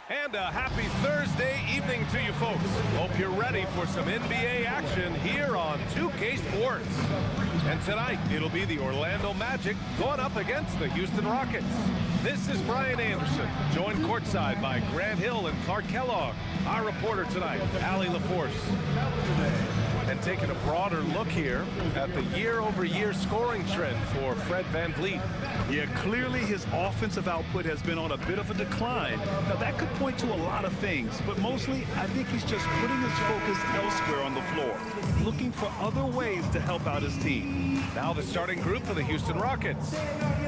And a happy Thursday evening to you folks. Hope you're ready for some NBA action here on 2K Sports. And tonight, it'll be the Orlando Magic going up against the Houston Rockets. This is Brian Anderson, joined courtside by Grant Hill and Clark Kellogg. Our reporter tonight, Allie LaForce. And taking a broader look here at the year-over-year scoring trend for Fred VanVleet. Yeah, clearly his offensive output has been on a bit of a decline. Now, that could point to a lot of things, but mostly I think he's just putting his focus elsewhere on the floor, looking for other ways to help out his team. Now the starting group for the Houston Rockets.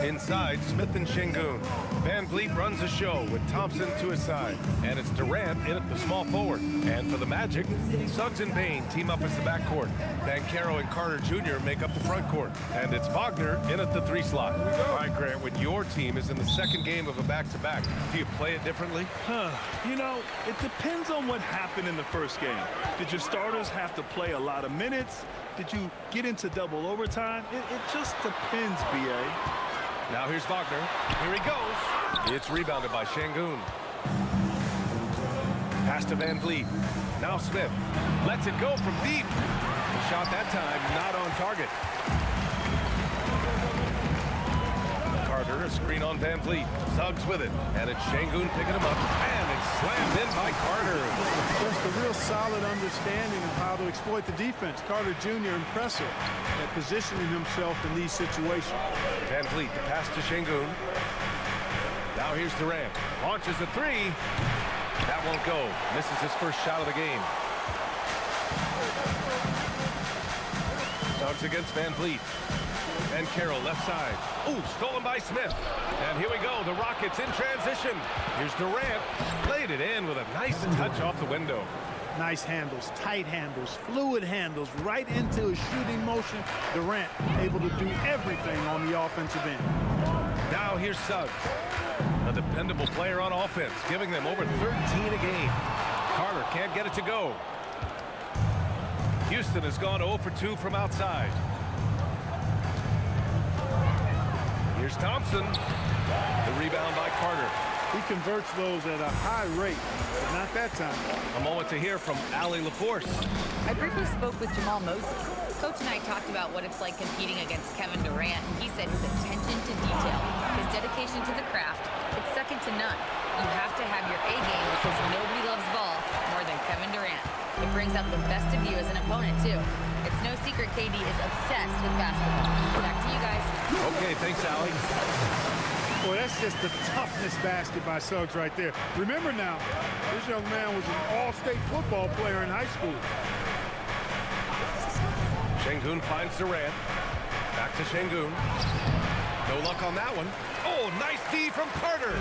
Inside, Smith and Şengün. VanVleet runs the show with Thompson to his side. And it's Durant in at the small forward. And for the Magic, Suggs and Bane team up as the backcourt. Banchero and Carter Jr. make up the front court. And it's Wagner in at the 3 slot. All right, Grant, when your team is in the second game of a back-to-back, do you play it differently? You know, it depends on what happened in the first game. Did your starters have to play a lot of minutes? Did you get into double overtime? It just depends, B.A. Now here's Wagner. Here he goes. It's rebounded by Şengün. Pass to VanVleet. Now Smith lets it go from deep. The shot that time not on target. Carter, a screen on VanVleet. Suggs with it. And it's Şengün picking him up. And it's slammed in by Carter. Just a real solid understanding of how to exploit the defense. Carter Jr. impressive at positioning himself in these situations. VanVleet, the pass to Şengün. Now here's Durant. Launches a 3. That won't go. Misses his first shot of the game. Suggs against VanVleet. And Carroll left side. Ooh, stolen by Smith. And here we go, the Rockets in transition. Here's Durant. Laid it in with a nice touch off the window. Nice handles, tight handles, fluid handles, right into his shooting motion. Durant able to do everything on the offensive end. Now here's Suggs. A dependable player on offense, giving them over 13 a game. Carter can't get it to go. Houston has gone 0 for 2 from outside. Here's Thompson. The rebound by Carter. He converts those at a high rate, but not that time. A moment to hear from Allie LaForce. I briefly spoke with Jamal Mosley. Coach and I talked about what it's like competing against Kevin Durant, and he said his attention to detail, his dedication to the craft, it's second to none. You have to have your A game because nobody loves ball more than Kevin Durant. It brings out the best of you as an opponent, too. It's no secret KD is obsessed with basketball. Back to you guys. Okay, thanks, Allie. Boy, that's just the toughness basket by Suggs right there. Remember now, this young man was an all-state football player in high school. Şengün finds Durant. Back to Şengün. No luck on that one. Oh, nice D from Carter.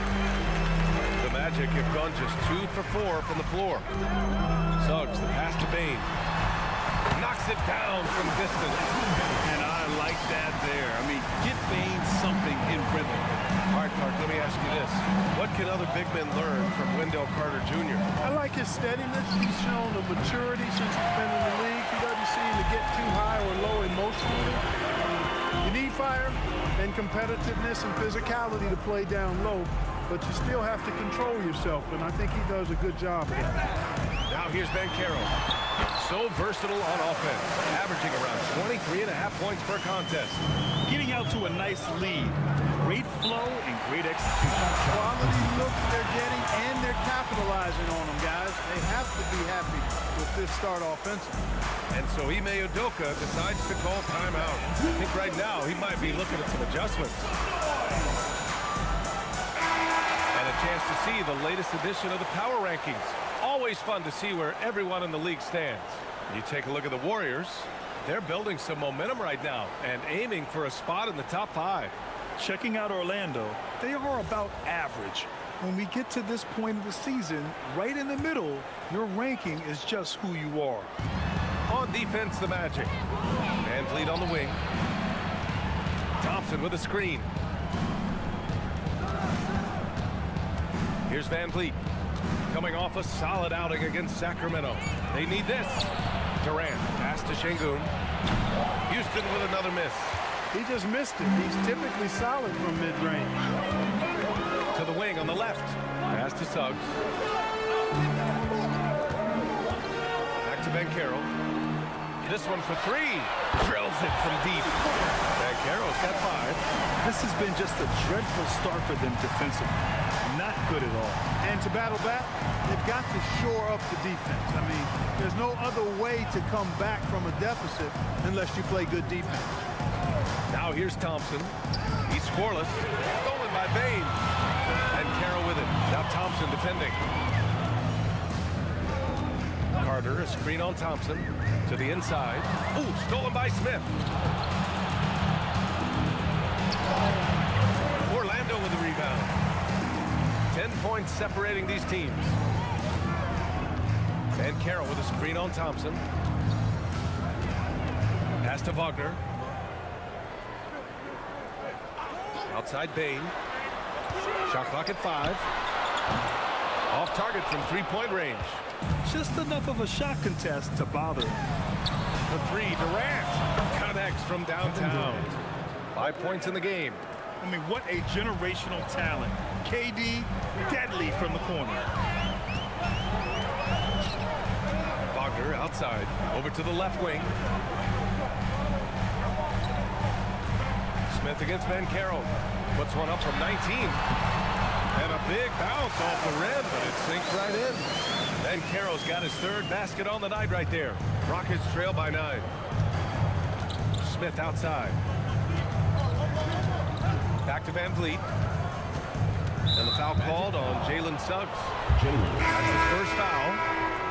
The Magic have gone just 2 for 4 from the floor. Suggs, the pass to Bane. Knocks it down from distance. And I like that there. I mean, get Bane something in rhythm. All right, Clark, let me ask you this. What can other big men learn from Wendell Carter Jr.? I like his steadiness. He's shown a maturity since he's been in the league. He doesn't seem to get too high or low emotionally. You need fire and competitiveness and physicality to play down low, but you still have to control yourself, and I think he does a good job of that. Now here's Banchero. So versatile on offense, averaging around 23.5 points per contest. Getting out to a nice lead. Great flow and great execution. Quality looks they're getting, and they're capitalizing on them, guys. They have to be happy with this start offensively. And so Ime Udoka decides to call timeout. I think right now he might be looking at some adjustments. And a chance to see the latest edition of the power rankings. Always fun to see where everyone in the league stands. You take a look at the Warriors. They're building some momentum right now and aiming for a spot in the top 5. Checking out Orlando, they are about average. When we get to this point of the season, right in the middle, your ranking is just who you are. On defense, the Magic. VanVleet on the wing. Thompson with a screen. Here's VanVleet. Coming off a solid outing against Sacramento. They need this. Durant, pass to Şengün. Houston with another miss. He just missed it. He's typically solid from mid-range. To the wing on the left. Pass to Suggs. Back to Banchero. This one for three. Drills it from deep. Banchero's got 5. This has been just a dreadful start for them defensively. Not good at all. And to battle back, they've got to shore up the defense. I mean, there's no other way to come back from a deficit unless you play good defense. Now here's Thompson. He's scoreless. Stolen by Bain. And Carroll with it. Now Thompson defending. Carter, a screen on Thompson. To the inside. Ooh, stolen by Smith. Orlando with the rebound. 10 points separating these teams. And Carroll with a screen on Thompson. Pass to Wagner. Outside Bain. Shot clock at 5. Off target from three-point range. Just enough of a shot contest to bother. The 3, Durant connects from downtown. 5 points in the game. I mean, what a generational talent. KD, deadly from the corner. Wagner outside, over to the left wing. Smith against Banchero. Puts one up from 19. And a big bounce off the rim, but it sinks right in. Banchero's got his 3rd basket on the night right there. Rockets trail by 9. Smith outside. Back to Van Vliet. And the foul called on Jalen Suggs. That's his first foul.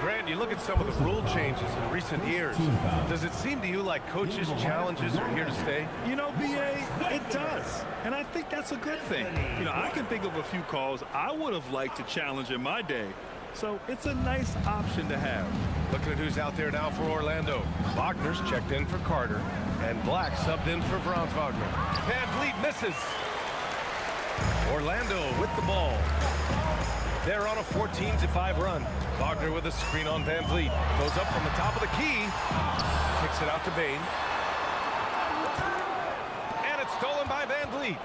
Grant, you look at some of the rule changes in recent years. Does it seem to you like coaches' challenges are here to stay? You know, B.A., it does. And I think that's a good thing. You know, I can think of a few calls I would have liked to challenge in my day. So it's a nice option to have. Looking at who's out there now for Orlando. Wagner's checked in for Carter. And Black subbed in for Franz Wagner. Van Vliet misses. Orlando with the ball. They're on a 14-5 run. Wagner with a screen on Van Vliet. Goes up from the top of the key. Kicks it out to Bain. And it's stolen by Van Vliet.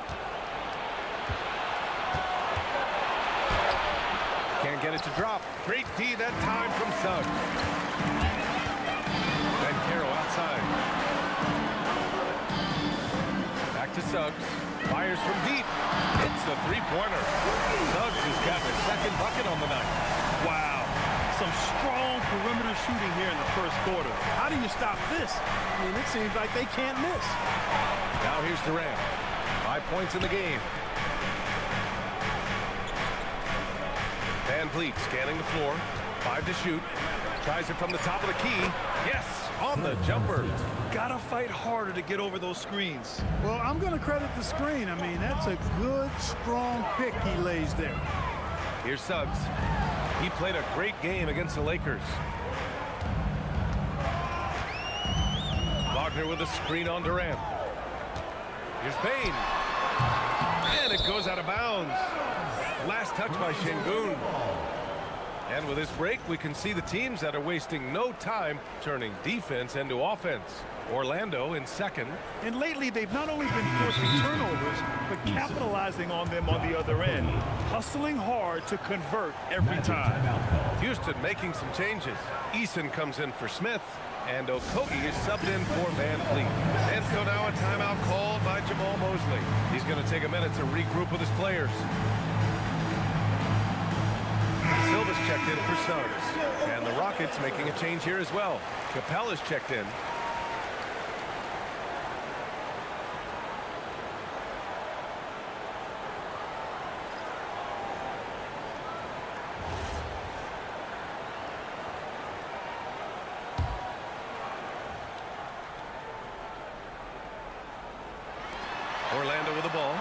Can't get it to drop. Great D that time from Suggs. Banchero outside. Back to Suggs. Fires from deep. Hits a three-pointer. Suggs has got his 2nd bucket on the night. Wow. Some strong perimeter shooting here in the first quarter. How do you stop this? I mean, it seems like they can't miss. Now here's Durant. 5 points in the game. Van Vliet scanning the floor. 5 to shoot. Tries it from the top of the key. Yes, on the jumper. Gotta fight harder to get over those screens. Well, I'm going to credit the screen. I mean, that's a good, strong pick he lays there. Here's Suggs. He played a great game against the Lakers. Wagner with a screen on Durant. Here's Bain. And it goes out of bounds. Last touch by Şengün. And with this break, we can see the teams that are wasting no time turning defense into offense. Orlando in 2nd. And lately, they've not only been forcing turnovers, but capitalizing on them on the other end. Hustling hard to convert every time. Houston making some changes. Eason comes in for Smith. And Okogie is subbed in for Van Vliet. And so now a timeout called by Jamal Mosley. He's going to take a minute to regroup with his players. Silva's checked in for Suggs. And the Rockets making a change here as well. Capella's checked in. Orlando with the ball.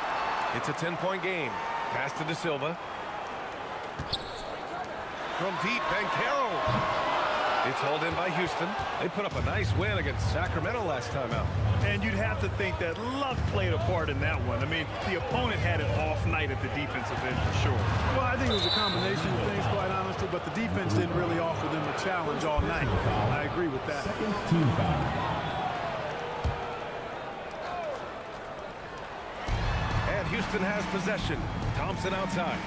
It's a 10-point game. Pass to De Silva. From deep, Banchero. It's hauled in by Houston. They put up a nice win against Sacramento last time out. And you'd have to think that luck played a part in that one. I mean, the opponent had an off night at the defensive end for sure. Well, I think it was a combination of things, quite honestly, but the defense didn't really offer them a challenge all night. I agree with that. Houston has possession. Thompson outside.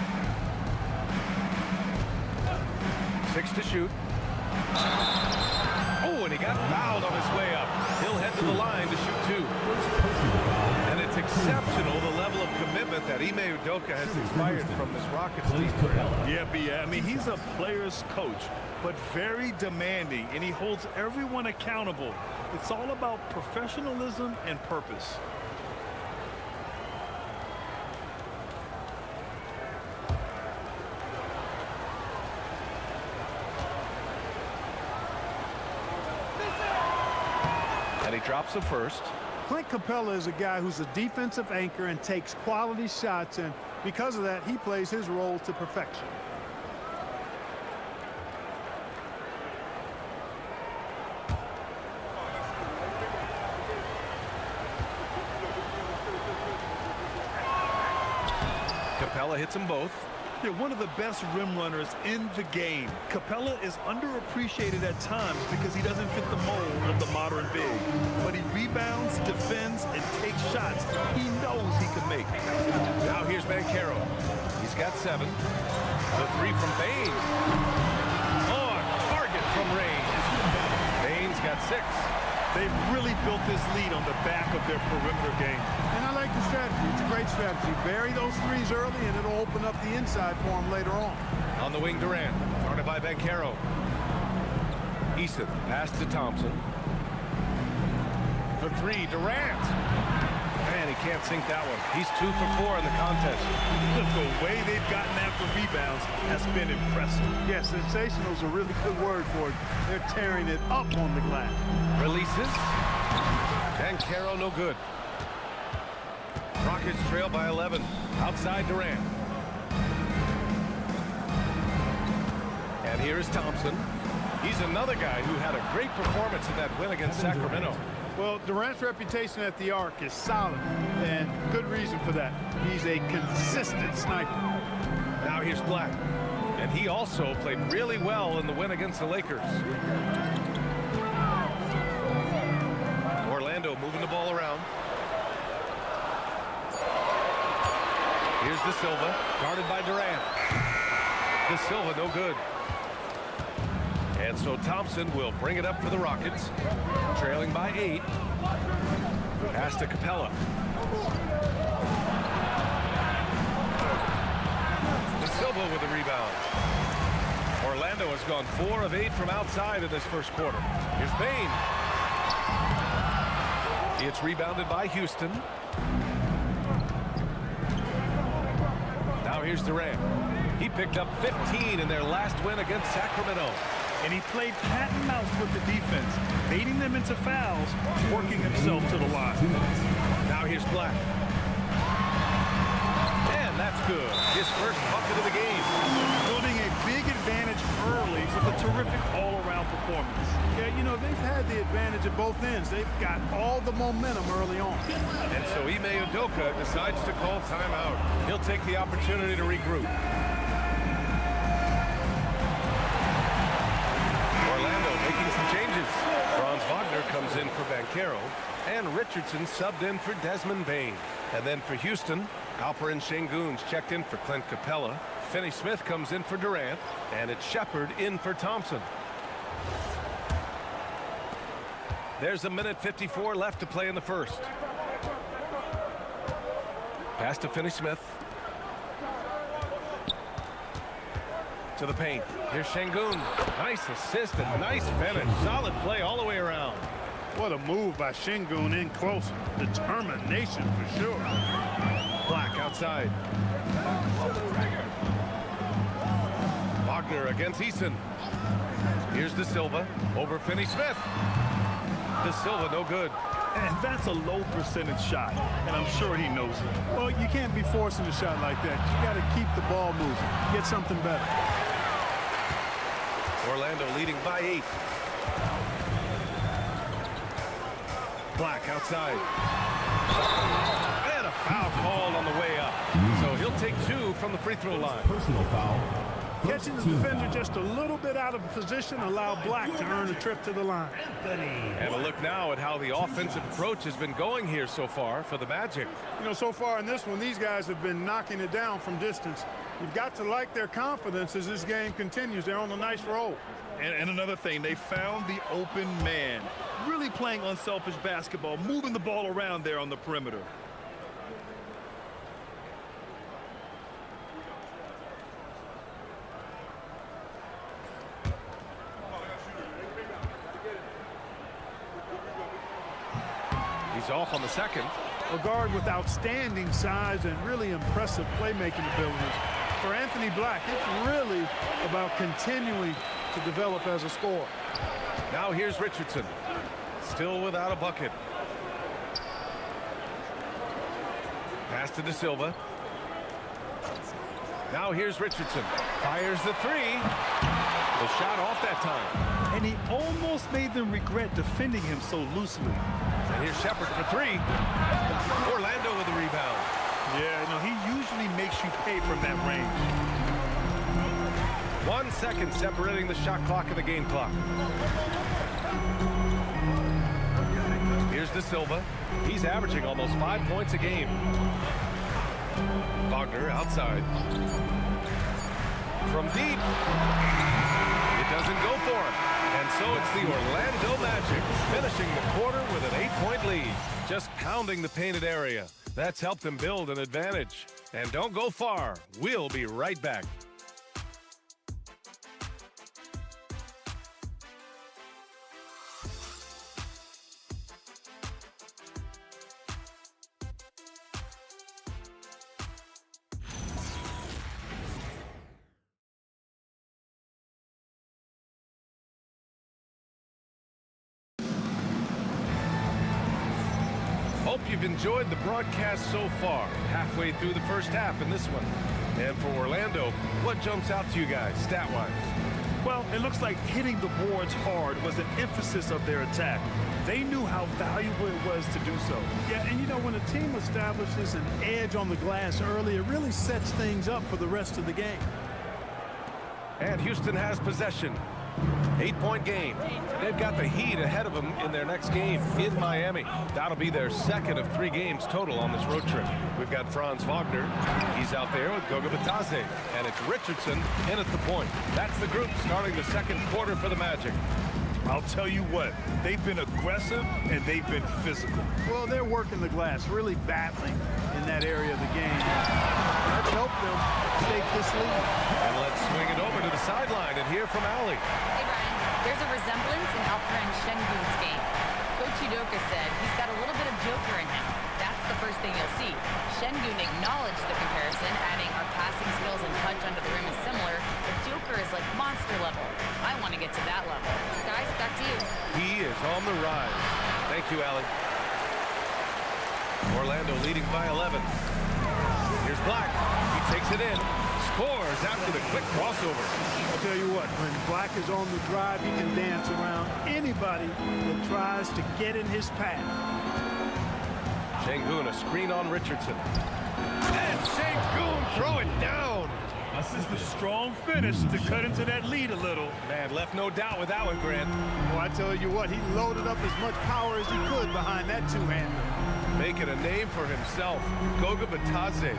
6 to shoot. Oh, and he got fouled on his way up. He'll head to the line to shoot 2. And it's exceptional the level of commitment that Ime Udoka has inspired from this Rockets team. Yeah, B. I mean, he's a player's coach, but very demanding, and he holds everyone accountable. It's all about professionalism and purpose. And he drops the first. Clint Capella is a guy who's a defensive anchor and takes quality shots, and because of that, he plays his role to perfection. Capella hits them both. They're one of the best rim runners in the game. Capella is underappreciated at times because he doesn't fit the mold of the modern big. But he rebounds, defends, and takes shots he knows he can make. Now here's Banchero. He's got 7. The 3 from Bain. Oh, a target from range. Bain's got 6. They've really built this lead on the back of their perimeter game. And I like the strategy. It's a great strategy. Bury those threes early, and it'll open up the inside for him later on. On the wing, Durant. Guarded by Banchero. Eason pass to Thompson. For 3, Durant. Man, he can't sink that one. He's 2 for 4 in the contest. The way they've gotten after rebounds has been impressive. Yeah, sensational is a really good word for it. They're tearing it up on the glass. Releases. Banchero no good. Rockets trail by 11. Outside Durant. And here is Thompson. He's another guy who had a great performance in that win against Sacramento. Well, Durant's reputation at the arc is solid, and good reason for that. He's a consistent sniper. Now here's Black. And he also played really well in the win against the Lakers. Orlando moving the ball around. Here's De Silva, guarded by Durant. De Silva no good. And so Thompson will bring it up for the Rockets, trailing by 8. Pass to Capella. De Silva with the rebound. Orlando has gone 4 of 8 from outside in this first quarter. Here's Bain. It's rebounded by Houston. Now here's Durant. He picked up 15 in their last win against Sacramento. And he played cat and mouse with the defense, baiting them into fouls, working himself to the line. Now here's Black. And that's good. His first bucket of the game. Building a big advantage early with a terrific all-around performance. Yeah, you know, they've had the advantage at both ends. They've got all the momentum early on. And so Ime Udoka decides to call timeout. He'll take the opportunity to regroup. Making some changes. Franz Wagner comes in for Banchero, and Richardson subbed in for Desmond Bain. And then for Houston, Alperen Şengün's checked in for Clint Capella. Finney Smith comes in for Durant, and it's Shepard in for Thompson. There's 1:54 left to play in the first. Pass to Finney Smith. To the paint. Here's Şengün. Nice assist and nice finish. Solid play all the way around. What a move by Şengün in close. Determination for sure. Black outside. Wagner against Eason. Here's De Silva over Finney Smith. De Silva no good. And that's a low percentage shot, and I'm sure he knows it. Well, you can't be forcing a shot like that. You got to keep the ball moving. Get something better. Orlando leading by 8. Black outside. And a foul called on the way up. So he'll take 2 from the free throw line. Personal foul. Catching the defender just a little bit out of position allowed Black to earn a trip to the line. And a look now at how the offensive approach has been going here so far for the Magic. You know, so far in this one, these guys have been knocking it down from distance. You've got to like their confidence as this game continues. They're on a nice roll. And another thing, they found the open man. Really playing unselfish basketball, moving the ball around there on the perimeter. He's off on the second. A guard with outstanding size and really impressive playmaking abilities. For Anthony Black, it's really about continuing to develop as a scorer. Now here's Richardson. Still without a bucket. Pass to De Silva. Now here's Richardson. Fires the three. The shot off that time. And he almost made them regret defending him so loosely. And here's Shepard for three. Orlando with the rebound. Yeah, no, he usually makes you pay from that range. 1 second separating the shot clock and the game clock. Here's De Silva. He's averaging almost 5 points a game. Wagner outside. From deep. It doesn't go for him. And so it's the Orlando Magic finishing the quarter with an 8-point lead. Just pounding the painted area. That's helped them build an advantage. And don't go far. We'll be right back. Hope you've enjoyed the broadcast so far, halfway through the first half in this one. And for Orlando, what jumps out to you guys, stat-wise? Well, it looks like hitting the boards hard was an emphasis of their attack. They knew how valuable it was to do so. Yeah, and you know, when a team establishes an edge on the glass early, it really sets things up for the rest of the game. And Houston has possession. 8-point game. They've got the Heat ahead of them in their next game in Miami. That'll be their second of 3 games total on this road trip. We've got Franz Wagner. He's out there with Goga Bitadze. And it's Richardson in at the point. That's the group starting the second quarter for the Magic. I'll tell you what, they've been aggressive and they've been physical. Well, they're working the glass, really battling in that area of the game. Let's help them take this lead. And let's swing it over to the sideline and hear from Allie. Hey, Brian, there's a resemblance in Alperen Şengün's game. Coach Udoka said he's got a little bit of Joker in him. That's the first thing you'll see. Şengün acknowledged the comparison, adding our passing skills and punch under the rim is similar, but Joker is like monster level. I want to get to that level. Guys, back to you. He is on the rise. Thank you, Allie. Orlando leading by 11. Here's Black. He takes it in. Scores after the quick crossover. I'll tell you what, when Black is on the drive, he can dance around anybody that tries to get in his path. Şengün, a screen on Richardson. And Şengün throw it down. This is the strong finish to cut into that lead a little. Man, left no doubt with that one, Grant. Well, I tell you what, he loaded up as much power as he could behind that two-hander. Making a name for himself. Goga Bitadze.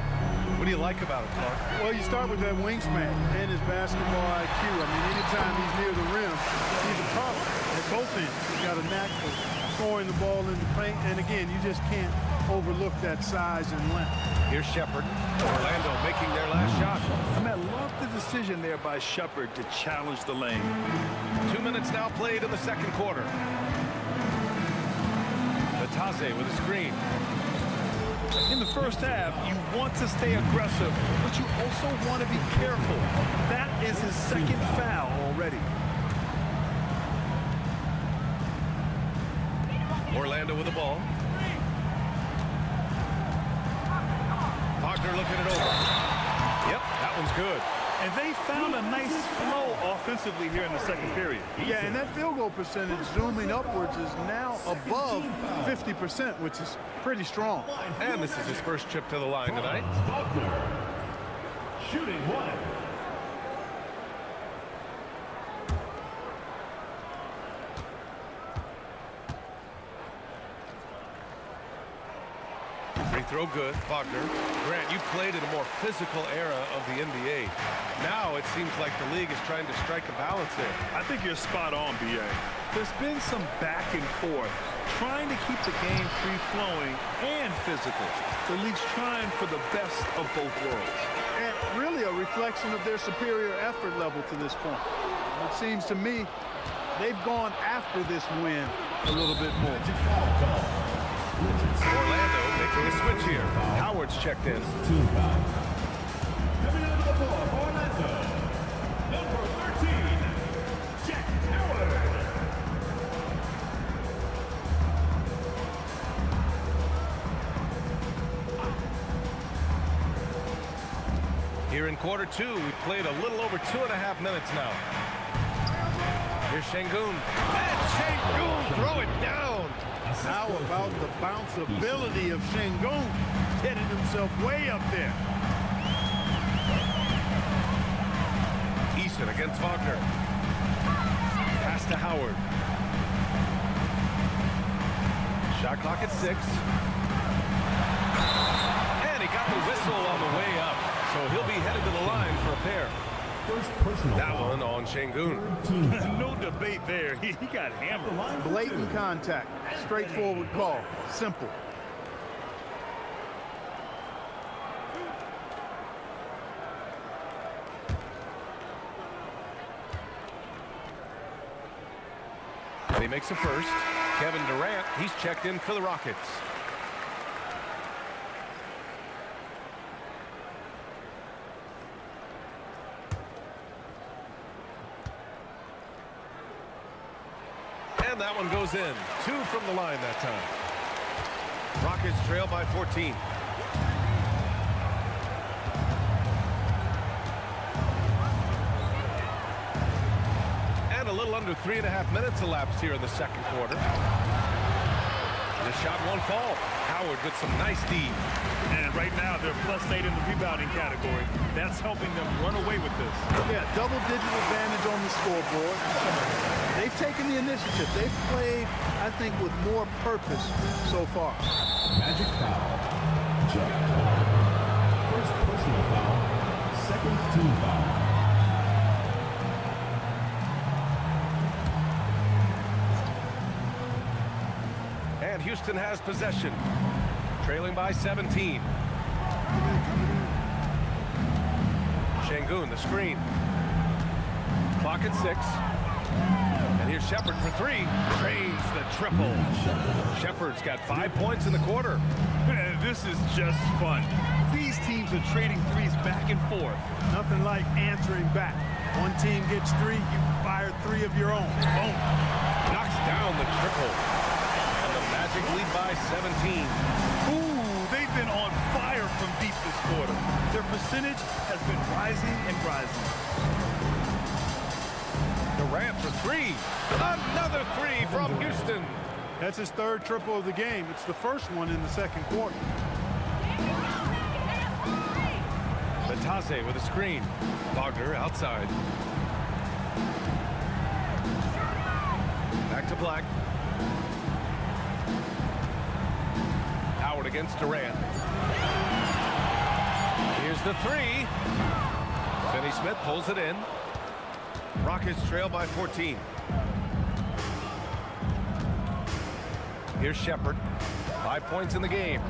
What do you like about it, Clark? Well, you start with that wingspan and his basketball IQ. I mean, anytime he's near the rim, he's a problem at both ends. He's got a knack for scoring the ball in the paint. And again, you just can't overlook that size and length. Here's Shepard. Orlando making their last shot. I love the decision there by Shepard to challenge the lane. 2 minutes now played in the second quarter. Bitadze with a screen. In the first half, you want to stay aggressive, but you also want to be careful. That is his second foul already. Orlando with the ball. Wagner looking it over. Yep, that one's good. And they found a nice flow offensively here in the second period. Yeah, and that field goal percentage zooming upwards is now above 50%, which is pretty strong. And this is his first trip to the line tonight. Shooting one. throw good. Wagner. Grant, you played in a more physical era of the NBA. Now it seems like the league is trying to strike a balance there. I think you're spot on, B.A. There's been some back and forth, trying to keep the game free-flowing and physical. The league's trying for the best of both worlds. And really a reflection of their superior effort level to this point. It seems to me they've gone after this win a little bit more. Orlando making a switch here. Howard's checked in. Team foul. Coming out of the floor for Orlando, number 13, Jack Howard. Here in quarter two, we played a little over 2.5 minutes now. Here's Şengün. And Şengün throw it down. How about the bounce ability of Şengün? Getting himself way up there. Easton against Wagner. Pass to Howard. Shot clock at 6. And he got the whistle on the way up. So he'll be headed to the line for a pair. First personal That foul. one on Şengün. Team foul. No debate there. He got hammered. Blatant contact. Straightforward call. Simple. And he makes a first. Kevin Durant, he's checked in for the Rockets. And that one goes in. 2 from the line that time. Rockets trail by 14. And a little under 3.5 minutes elapsed here in the second quarter. The shot won't fall. Howard with some nice D. And right now, they're +8 in the rebounding category. That's helping them run away with this. Yeah, double-digit advantage on the scoreboard. They've taken the initiative. They've played, I think, with more purpose so far. Magic foul. Jack Howard. First personal foul. Second team foul. And Houston has possession. Trailing by 17. Şengün, the screen. Clock at 6. And here's Shepherd for 3. Drains the triple. Shepherd's got 5 points in the quarter. Man, this is just fun. These teams are trading threes back and forth. Nothing like answering back. One team gets 3, you fire 3 of your own. Boom. Knocks down the triple. And the Magic lead by 17. Ooh, they've been on fire from deep this quarter. Their percentage has been rising and rising. Durant for 3. Another 3 from Houston. That's his 3rd triple of the game. It's the first one in the second quarter. Batase with a screen. Wagner outside. Back to Black. Howard against Durant. Here's the 3. Finney-Smith pulls it in. Rockets trail by 14. Here's Shepherd. 5 points in the game.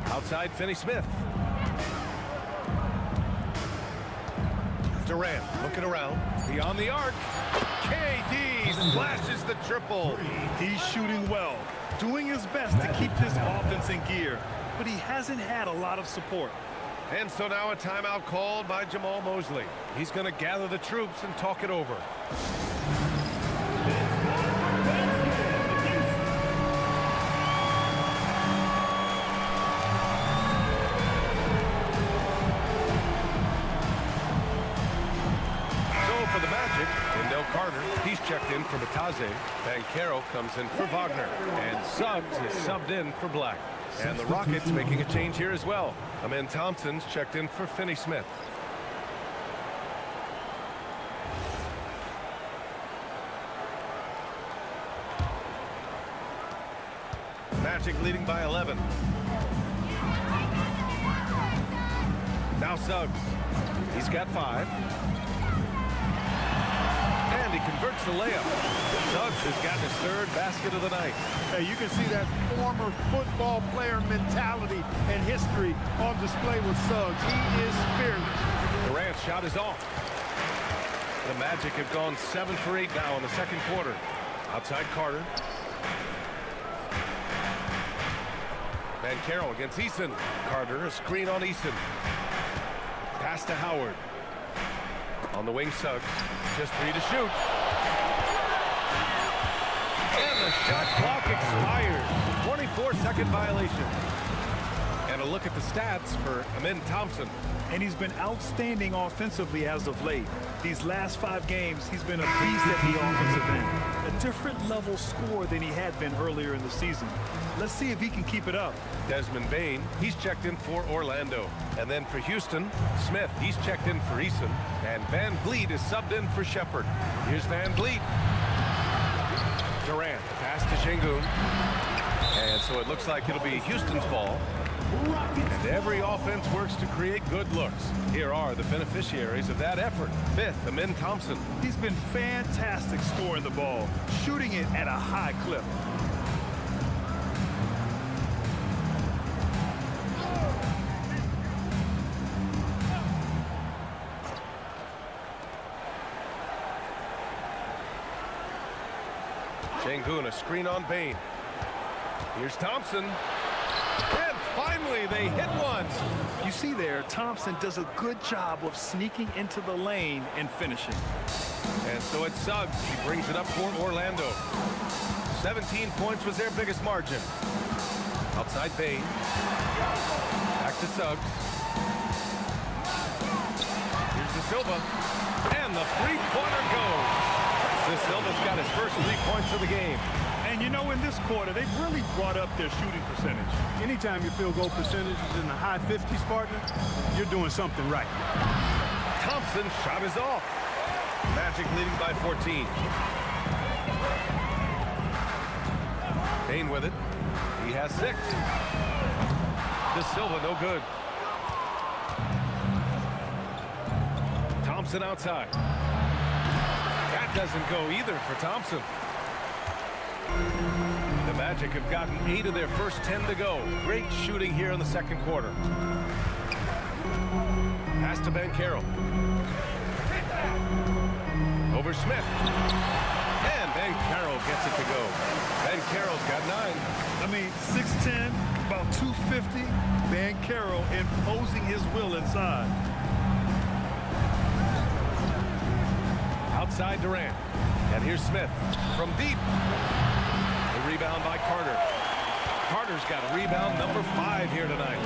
Outside Finney-Smith. Durant looking around. Beyond the arc. KD splashes the triple. He's shooting well, doing his best to keep this offense in gear, but he hasn't had a lot of support. And so now a timeout called by Jamal Mosley. He's going to gather the troops and talk it over. So for the Magic, Wendell Carter, he's checked in for Batase. Banchero comes in for Wagner. And Suggs is subbed in for Black. And the Rockets making a change here as well. Amen Thompson's checked in for Finney-Smith. Match Magic leading by 11. Now Suggs. He's got 5. And he converts the layup. Suggs has gotten his 3rd basket of the night. Hey, you can see that former football player mentality and history on display with Suggs. He is fearless. Durant's shot is off. The Magic have gone 7 for 8 now in the second quarter. Outside Carter. Van Carroll against Eason. Carter, a screen on Eason. Pass to Howard. On the wing, Suggs. Just 3 to shoot. And the shot clock expires. 24-second violation. And a look at the stats for Amin Thompson. And he's been outstanding offensively as of late. These last 5 games, he's been a beast at the offensive end. A different level score than he had been earlier in the season. Let's see if he can keep it up. Desmond Bane, he's checked in for Orlando. And then for Houston, Smith, he's checked in for Eason. And Van Vliet is subbed in for Shepherd. Here's Van Vliet. Durant, pass to Şengün. And so it looks like it'll be Houston's ball. And every offense works to create good looks. Here are the beneficiaries of that effort. 5th, Amin Thompson. He's been fantastic scoring the ball, shooting it at a high clip. Şengün, a screen on Bane. Here's Thompson. And finally, they hit one. You see there, Thompson does a good job of sneaking into the lane and finishing. And so it's Suggs. He brings it up for Orlando. 17 points was their biggest margin. Outside Bane. Back to Suggs. Here's De Silva. And the three-pointer goes. De Silva's got his first 3 points of the game. And you know, in this quarter, they've really brought up their shooting percentage. Anytime your field goal percentage is in the high 50s, partner, you're doing something right. Thompson's shot is off. Magic leading by 14. Bane with it. He has 6. De Silva, no good. Thompson outside. That doesn't go either for Thompson. The Magic have gotten 8 of their first 10 to go. Great shooting here in the second quarter. Pass to Van Carroll. Over Smith. And Van Carroll gets it to go. Van Carroll's got 9. I mean, 6'10", about 250. Van Carroll imposing his will inside. Outside Durant. And here's Smith from deep. The rebound by Carter. Carter's got a rebound number 5 here tonight.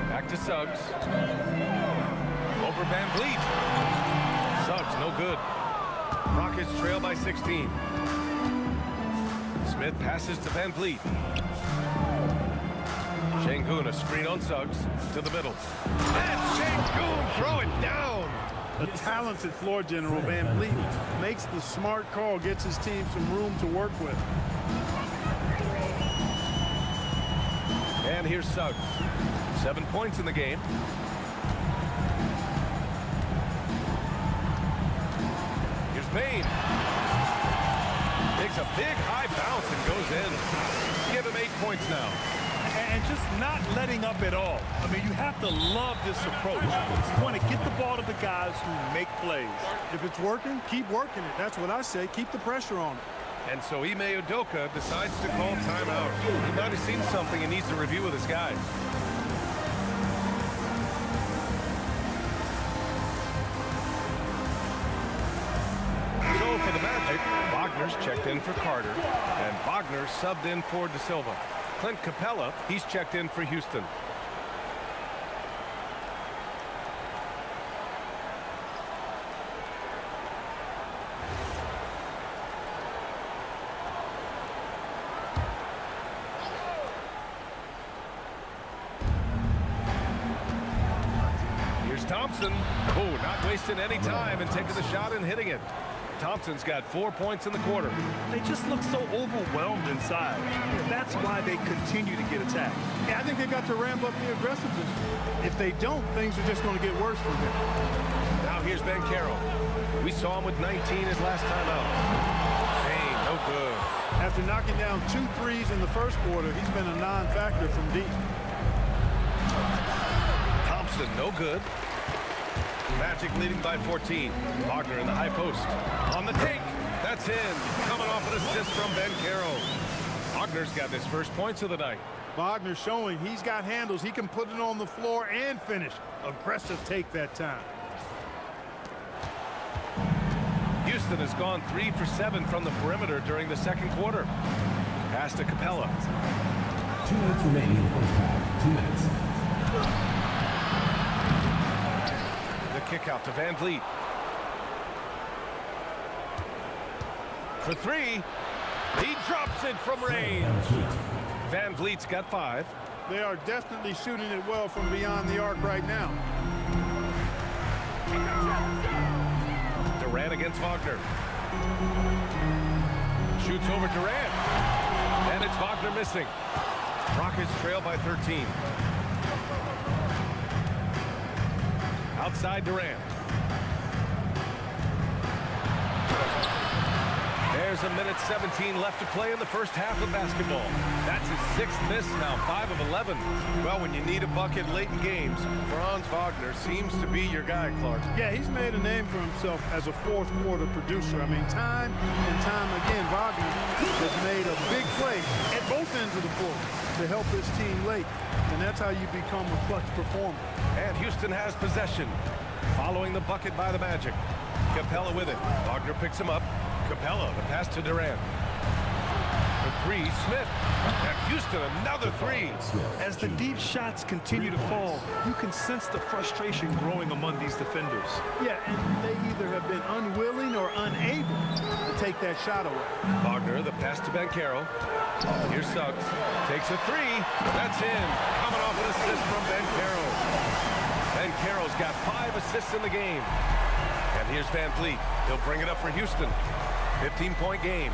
Back to Suggs. Over Van Vliet. Suggs, no good. Rockets trail by 16. Smith passes to Van Vliet. Şengün, a screen on Suggs to the middle. And Şengün, throw it down. A talented floor general, Van Vliet, makes the smart call, gets his team some room to work with. And here's Suggs. 7 points in the game. Here's Bane. Takes a big high bounce and goes in. Give him 8 points now. And just not letting up at all. I mean, you have to love this approach. You want to get the ball to the guys who make plays. If it's working, keep working it. That's what I say. Keep the pressure on it. And so Ime Udoka decides to call timeout. He might have seen something he needs to review with his guys. So for the Magic, Wagner's checked in for Carter, and Wagner subbed in for De Silva. Clint Capella, he's checked in for Houston. Here's Thompson. Oh, not wasting any time and taking the shot and hitting it. Thompson's got 4 points in the quarter. They just look so overwhelmed inside. That's why they continue to get attacked. Yeah, I think they've got to ramp up the aggressiveness. If they don't, things are just going to get worse from here. Now here's Banchero. We saw him with 19 his last time out. Hey, no good. After knocking down 2 threes in the first quarter, he's been a non-factor from deep. Thompson, no good. Magic leading by 14. Wagner in the high post. On the take. That's in. Coming off an assist from Banchero. Wagner's got his first points of the night. Wagner showing he's got handles. He can put it on the floor and finish. Aggressive take that time. Houston has gone 3 for 7 from the perimeter during the second quarter. Pass to Capella. 2 minutes remaining in the first half. 2 minutes. The kick out to Van Vliet. For 3. He drops it from range. Van Vliet's got 5. They are definitely shooting it well from beyond the arc right now. Durant against Wagner. Shoots over Durant. And it's Wagner missing. Rockets trail by 13. Outside Durant. There's a minute 17 left to play in the first half of basketball. That's his 6th miss now, 5 of 11. Well, when you need a bucket late in games, Franz Wagner seems to be your guy, Clark. Yeah, he's made a name for himself as a fourth quarter producer. I mean, time and time again, Wagner has made a big play at both ends of the floor to help his team late. And that's how you become a clutch performer. And Houston has possession, following the bucket by the Magic. Capella with it. Wagner picks him up. Capella, the pass to Durant. For 3, Smith. And Houston, another 3. As the deep shots continue to fall, you can sense the frustration growing among these defenders. Yeah, and they either have been unwilling or unable to take that shot away. Wagner, the pass to Banchero. Here's Suggs. Takes a 3. That's in. Coming off an assist from Banchero. Banchero's got 5 assists in the game. And here's Van Vliet. He'll bring it up for Houston. 15-point game.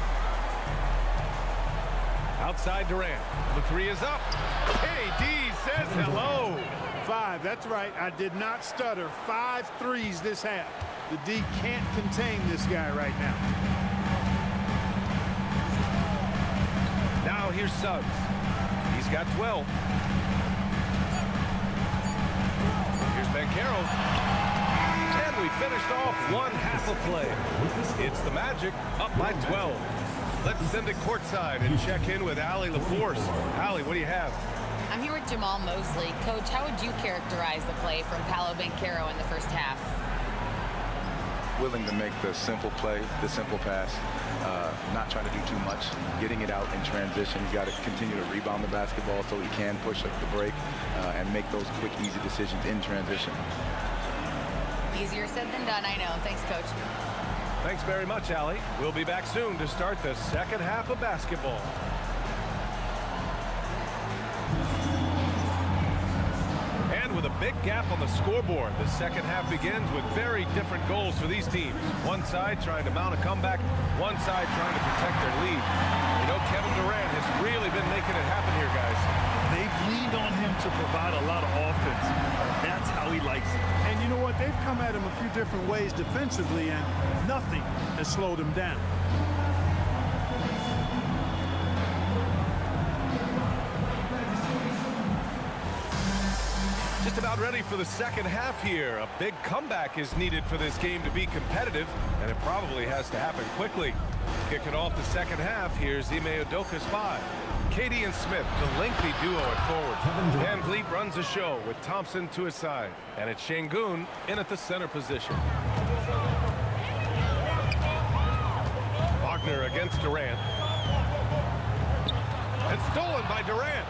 Outside Durant. The 3 is up. KD says hello. 5, that's right. I did not stutter. 5 threes this half. The D can't contain this guy right now. Now here's Suggs. He's got 12. Here's Banchero. And we finished off one half of play. It's the Magic up by 12. Let's send it courtside and check in with Allie LaForce. Allie, what do you have? I'm here with Jamal Mosley. Coach, how would you characterize the play from Paolo Banchero in the first half? Willing to make the simple play, the simple pass, not trying to do too much, getting it out in transition. You got to continue to rebound the basketball so he can push up the break and make those quick, easy decisions in transition. Easier said than done, I know. Thanks, Coach. Thanks very much, Allie. We'll be back soon to start the second half of basketball. And with a big gap on the scoreboard, the second half begins with very different goals for these teams. One side trying to mount a comeback, one side trying to protect their lead. You know, Kevin Durant has really been making it happen here, guys. They've leaned on him to provide a lot of offense. That's how he likes it. And you know what? They've come at him a few different ways defensively, and nothing has slowed him down. Just about ready for the second half here. A big comeback is needed for this game to be competitive, and it probably has to happen quickly. Kicking off the second half, here's Ime Udoka's 5. KD and Smith, the lengthy duo at forward. Van Vliet runs the show with Thompson to his side. And it's Şengün in at the center position. Wagner against Durant. And stolen by Durant.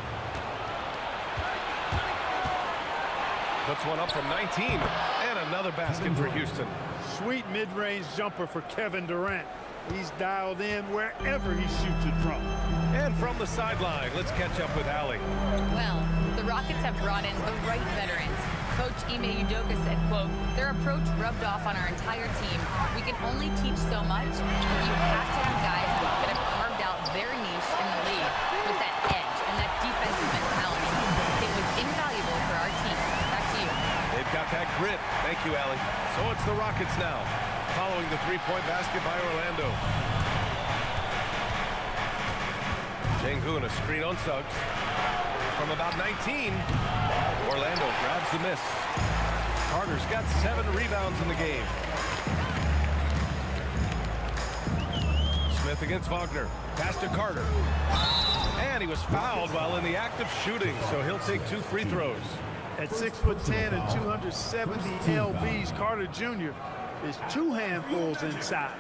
Puts one up from 19. And another basket for Houston. Sweet mid-range jumper for Kevin Durant. He's dialed in wherever he shoots it from. And from the sideline, let's catch up with Allie. Well, the Rockets have brought in the right veterans. Coach Ime Udoka said, quote, "Their approach rubbed off on our entire team. We can only teach so much, but you have to have guys that have carved out their niche in the league with that edge and that defensive mentality. It was invaluable for our team." Back to you. They've got that grit. Thank you, Allie. So it's the Rockets now, following the three-point basket by Orlando. Sengun, a screen on Suggs. From about 19, Orlando grabs the miss. Carter's got 7 rebounds in the game. Smith against Wagner. Pass to Carter. And he was fouled while in the act of shooting, so he'll take 2 free throws. At 6'10" and 270 lbs, Carter Jr. is 2 handfuls inside,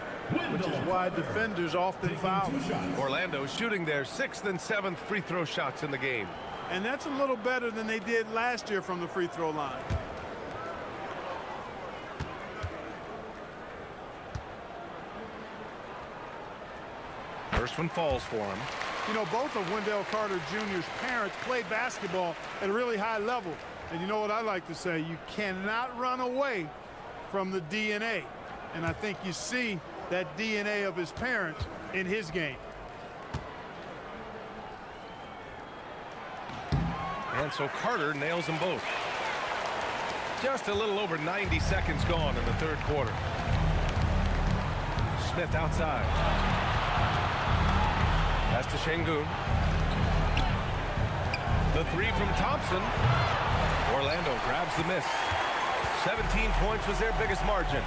which is why defenders often foul. Orlando shooting their 6th and 7th free throw shots in the game. And that's a little better than they did last year from the free throw line. First one falls for him. You know, both of Wendell Carter Jr.'s parents played basketball at a really high level. And you know what I like to say? You cannot run away from the DNA. And I think you see that DNA of his parents in his game. And so Carter nails them both. Just a little over 90 seconds gone in the third quarter. Smith outside. Pass to Sengun. The 3 from Thompson. Orlando grabs the miss. 17 points was their biggest margin.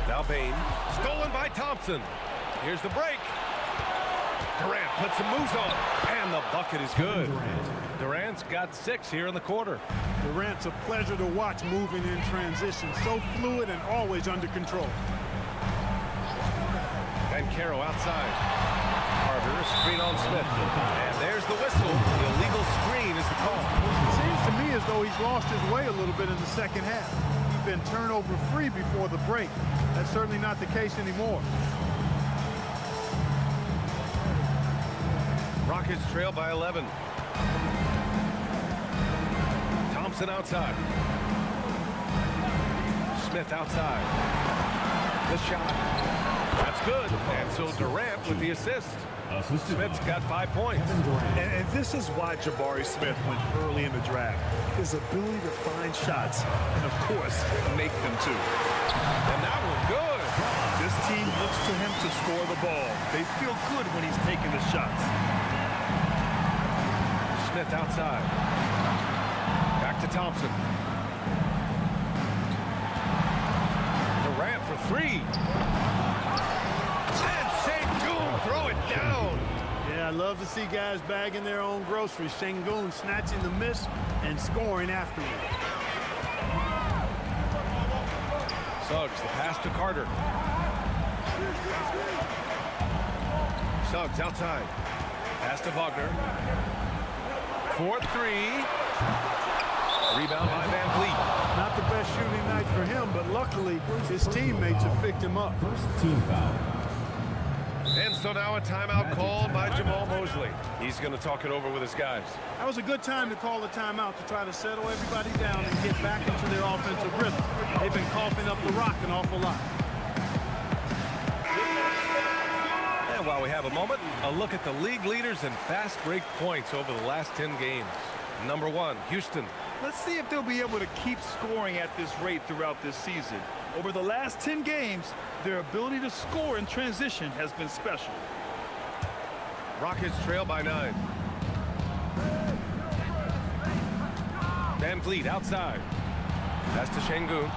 Now Bain. Stolen by Thompson. Here's the break. Durant puts some moves on, and the bucket is good. Durant's got 6 here in the quarter. Durant's a pleasure to watch moving in transition. So fluid and always under control. And Caro outside. Carter, a screen on Smith. And there's the whistle. The illegal screen is the call. It seems to me as though he's lost his way a little bit in the second half. He's been turnover free before the break. That's certainly not the case anymore. Rockets trail by 11. Thompson outside. Smith outside. The shot. That's good. And so Durant with the assist. Smith's got 5 points. And this is why Jabari Smith went early in the draft. His ability to find shots and, of course, make them too. And that one good. This team looks to him to score the ball. They feel good when he's taking the shots. Smith outside. Back to Thompson. Durant for 3. And Sengun throw it down. Yeah, I love to see guys bagging their own groceries. Sengun snatching the miss and scoring afterward. Suggs, the pass to Carter. Suggs outside. Pass to Wagner. 4-3. Rebound by Van Vliet. Not the best shooting night for him, but luckily his teammates have picked him up. First team foul. And so now a timeout called by Jamal Mosley. He's going to talk it over with his guys. That was a good time to call a timeout to try to settle everybody down and get back into their offensive rhythm. They've been coughing up the rock an awful lot. And while we have a moment, a look at the league leaders in fast break points over the last 10 games. Number 1, Houston. Let's see if they'll be able to keep scoring at this rate throughout this season. Over the last 10 games, their ability to score in transition has been special. Rockets trail by 9. Van Vliet outside. Pass to Sengun.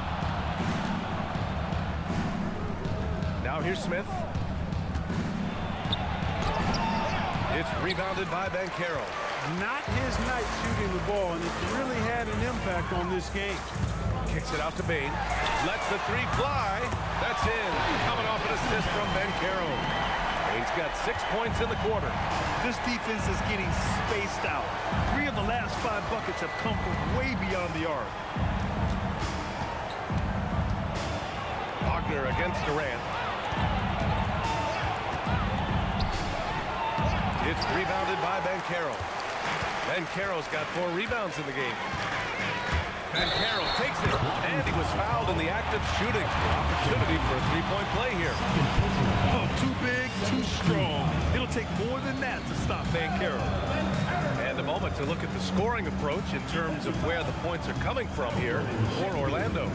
Now here's Smith. It's rebounded by Bankero. Not his night shooting the ball, and it's really had an impact on this game. Kicks it out to Bain. Lets the 3 fly. That's in. Coming off an assist from Bankero. Bain's got 6 points in the quarter. This defense is getting spaced out. 3 of the last 5 buckets have come from way beyond the arc. Wagner against Durant. It's rebounded by Bankero. Banchero's got 4 rebounds in the game. Banchero takes it, and he was fouled in the act of shooting. Opportunity for a three-point play here. Oh, too big, too strong. It'll take more than that to stop Banchero. And a moment to look at the scoring approach in terms of where the points are coming from here for Orlando.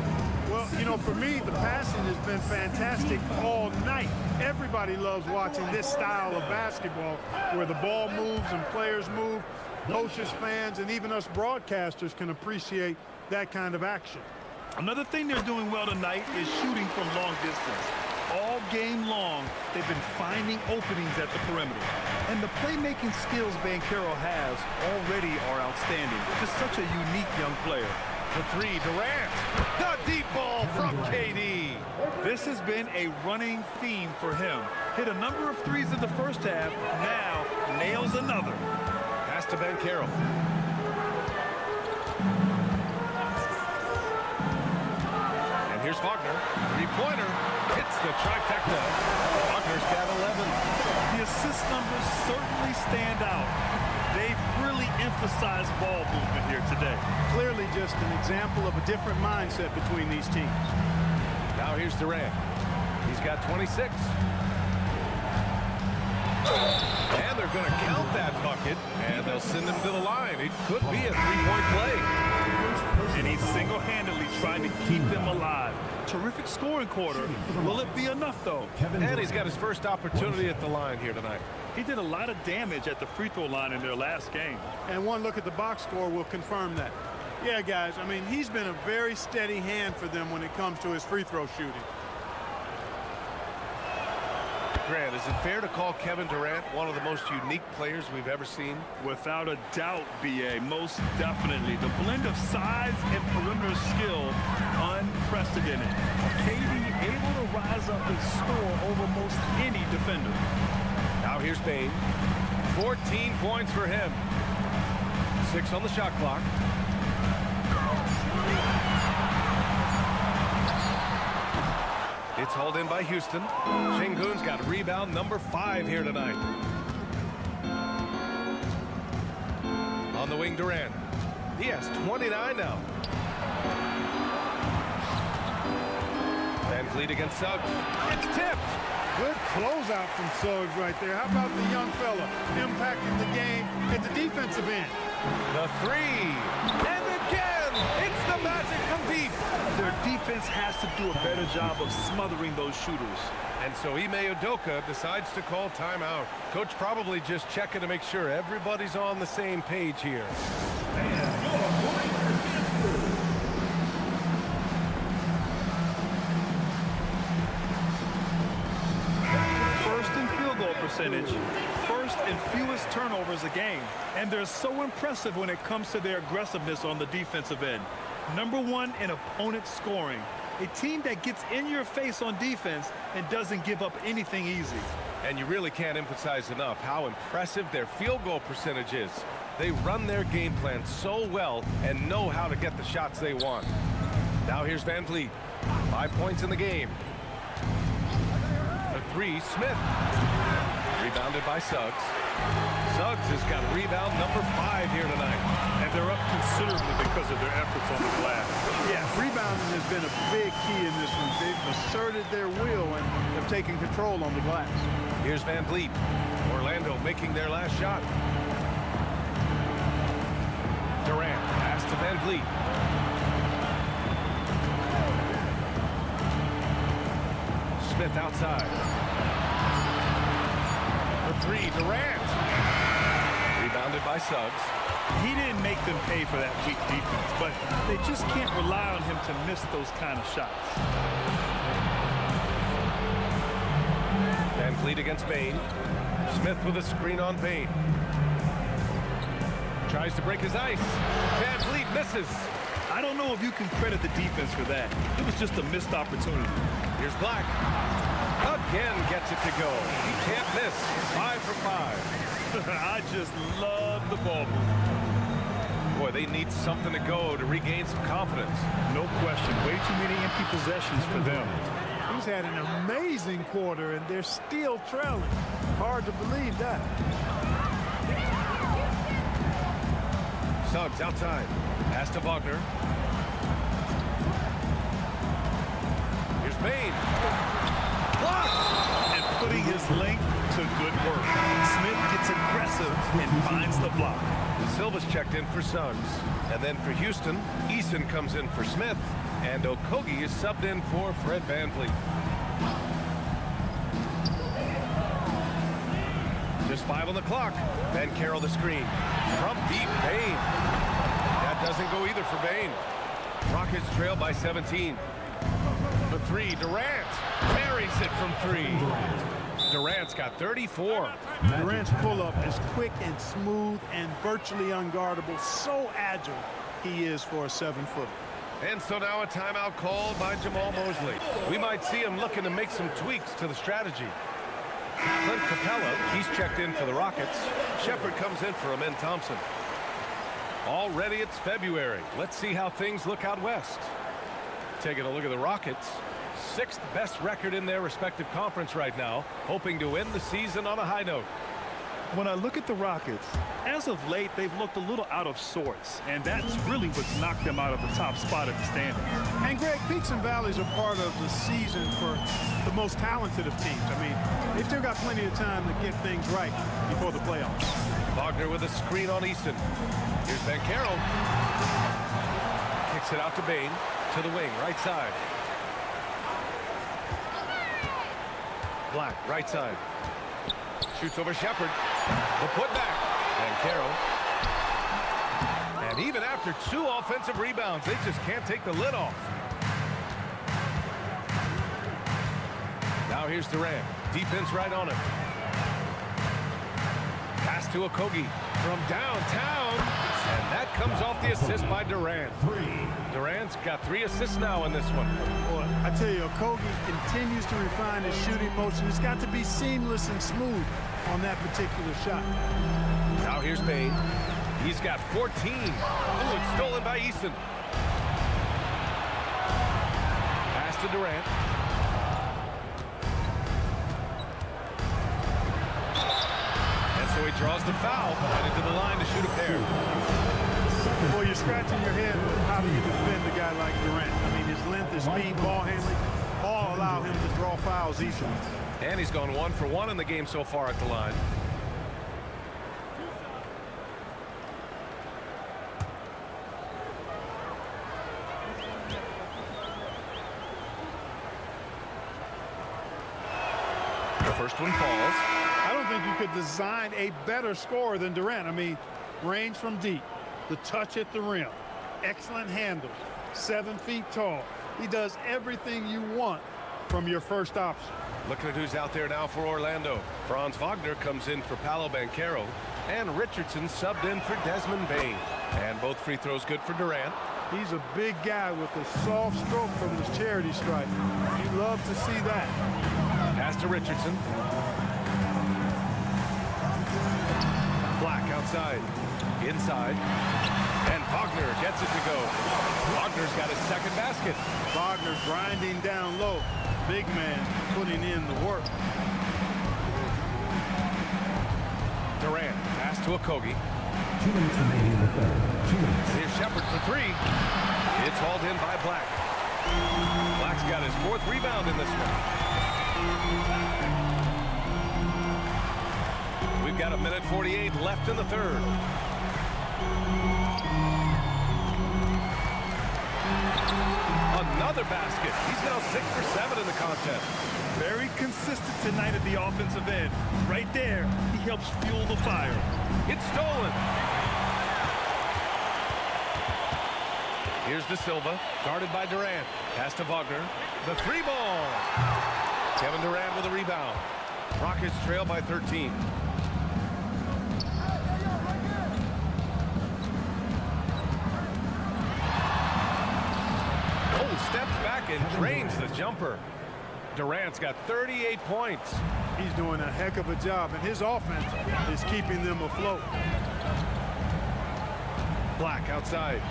Well, you know, for me, the passing has been fantastic all night. Everybody loves watching this style of basketball where the ball moves and players move. Coaches, fans, and even us broadcasters can appreciate that kind of action. Another thing they're doing well tonight is shooting from long distance. All game long, they've been finding openings at the perimeter. And the playmaking skills Banchero has already are outstanding. Just such a unique young player. For 3, Durant. The deep ball from KD. This has been a running theme for him. Hit a number of threes in the first half, now nails another. Pass to Banchero. And here's Wagner. Three-pointer. Hits the trifecta. Wagner's got 11. The assist numbers certainly stand out. They've really emphasized ball movement here today. Clearly just an example of a different mindset between these teams. Now here's Durant. He's got 26. And they're going to count that bucket, and they'll send him to the line. It could be a three-point play. And he's single-handedly trying to keep them alive. Terrific scoring quarter. Will it be enough, though? And he's got his first opportunity at the line here tonight. He did a lot of damage at the free throw line in their last game. And one look at the box score will confirm that. Yeah, guys, I mean, he's been a very steady hand for them when it comes to his free throw shooting. Grant, is it fair to call Kevin Durant one of the most unique players we've ever seen? Without a doubt, B.A., most definitely. The blend of size and perimeter skill, unprecedented. KD able to rise up and score over most any defender. Now here's Bane. 14 points for him. 6 on the shot clock. It's hauled in by Houston. Şengün's got rebound number 5 here tonight. On the wing, Durant. He has 29 now. Van Vliet against Suggs. It's tipped. Good closeout from Suggs right there. How about the young fella impacting the game at the defensive end? The 3. And again, it's the Magic from deep. Their defense has to do a better job of smothering those shooters. And so Ime Udoka decides to call timeout. Coach probably just checking to make sure everybody's on the same page here. First in field goal percentage, first and fewest turnovers a game. And they're so impressive when it comes to their aggressiveness on the defensive end. Number 1 in opponent scoring. A team that gets in your face on defense and doesn't give up anything easy. And you really can't emphasize enough how impressive their field goal percentage is. They run their game plan so well and know how to get the shots they want. Now here's Van Vliet. 5 points in the game. The 3, Smith. Rebounded by Suggs. Suggs has got rebound number 5 here tonight. And they're up considerably because of their efforts on the glass. Yeah, rebounding has been a big key in this one. They've asserted their will and have taken control on the glass. Here's Van Vliet. Orlando making their last shot. Durant pass to Van Vliet. Smith outside. For 3, Durant. Rebounded by Suggs. He didn't make them pay for that weak defense, but they just can't rely on him to miss those kind of shots. Van Vliet against Bane. Smith with a screen on Bane. Tries to break his ice. Van Vliet misses. I don't know if you can credit the defense for that. It was just a missed opportunity. Here's Black. Again gets it to go. He can't miss. 5 for 5. I just love the ball. Boy, they need something to go to regain some confidence. No question. Way too many empty possessions for them. He's had an amazing quarter, and they're still trailing. Hard to believe that. Suggs outside. Pass to Wagner. Here's Bain. Blocked! And putting his length to good work. Smith gets aggressive and finds the block. Silva's checked in for Suggs. And then for Houston, Eason comes in for Smith. And Okogie is subbed in for Fred VanVleet. Just 5 on the clock. Banchero the screen. From deep, Bain. That doesn't go either for Bain. Rockets trail by 17. For 3, Durant. Carries it from 3. Durant's got 34. Durant's pull-up is quick and smooth and virtually unguardable. So agile he is for a 7-footer. And so now a timeout called by Jamal Mosley. We might see him looking to make some tweaks to the strategy. Clint Capella, he's checked in for the Rockets. Shepard comes in for Amen Thompson. Already it's February. Let's see how things look out west. Taking a look at the Rockets. 6th best record in their respective conference right now, hoping to end the season on a high note. When I look at the Rockets, as of late, they've looked a little out of sorts, and that's really what's knocked them out of the top spot at the standings. And Greg, peaks and valleys are part of the season for the most talented of teams. I mean, they've still got plenty of time to get things right before the playoffs. Wagner with a screen on Easton. Here's Banchero. Kicks it out to Bain, to the wing, right side. Black, right side. Shoots over Shepard. The putback. Banchero. And even after 2 offensive rebounds, they just can't take the lid off. Now here's Durant. Defense right on him. Pass to Okogie from downtown. And that comes off the assist by Durant. Durant's got 3 assists now in this one. Boy, I tell you, Okogie continues to refine his shooting motion. It's got to be seamless and smooth on that particular shot. Now here's Bain. He's got 14. Ooh, it's stolen by Easton. Pass to Durant. And so he draws the foul, headed to the line to shoot a pair. Well, you're scratching your head with how do you defend a guy like Durant? I mean, his length, his speed, ball handling, all allow him to draw fouls easily. And he's gone 1 for 1 in the game so far at the line. The first one falls. I don't think you could design a better scorer than Durant. I mean, range from deep, the touch at the rim, excellent handle, 7 feet tall. He does everything you want from your first option. Looking at who's out there now for Orlando. Franz Wagner comes in for Paolo Banchero. And Richardson subbed in for Desmond Bain. And both free throws good for Durant. He's a big guy with a soft stroke from his charity stripe. You love to see that. Pass to Richardson. Black outside. Inside. And Wagner gets it to go. Wagner's got his second basket. Wagner grinding down low. Big man putting in the work. Durant, pass to Okogie. 2 minutes remaining in the third. 2 minutes. Here's Shepard for 3. It's hauled in by Black. Black's got his 4th rebound in this one. We've got 1:48 left in the third. Another basket. He's now 6 for 7 in the contest. Very consistent tonight at the offensive end. Right there, he helps fuel the fire. It's stolen. Here's De Silva, guarded by Durant. Pass to Wagner. The 3 ball. Kevin Durant with a rebound. Rockets trail by 13. Steps back and drains the jumper. Durant's got 38 points. He's doing a heck of a job, and his offense is keeping them afloat. Black outside.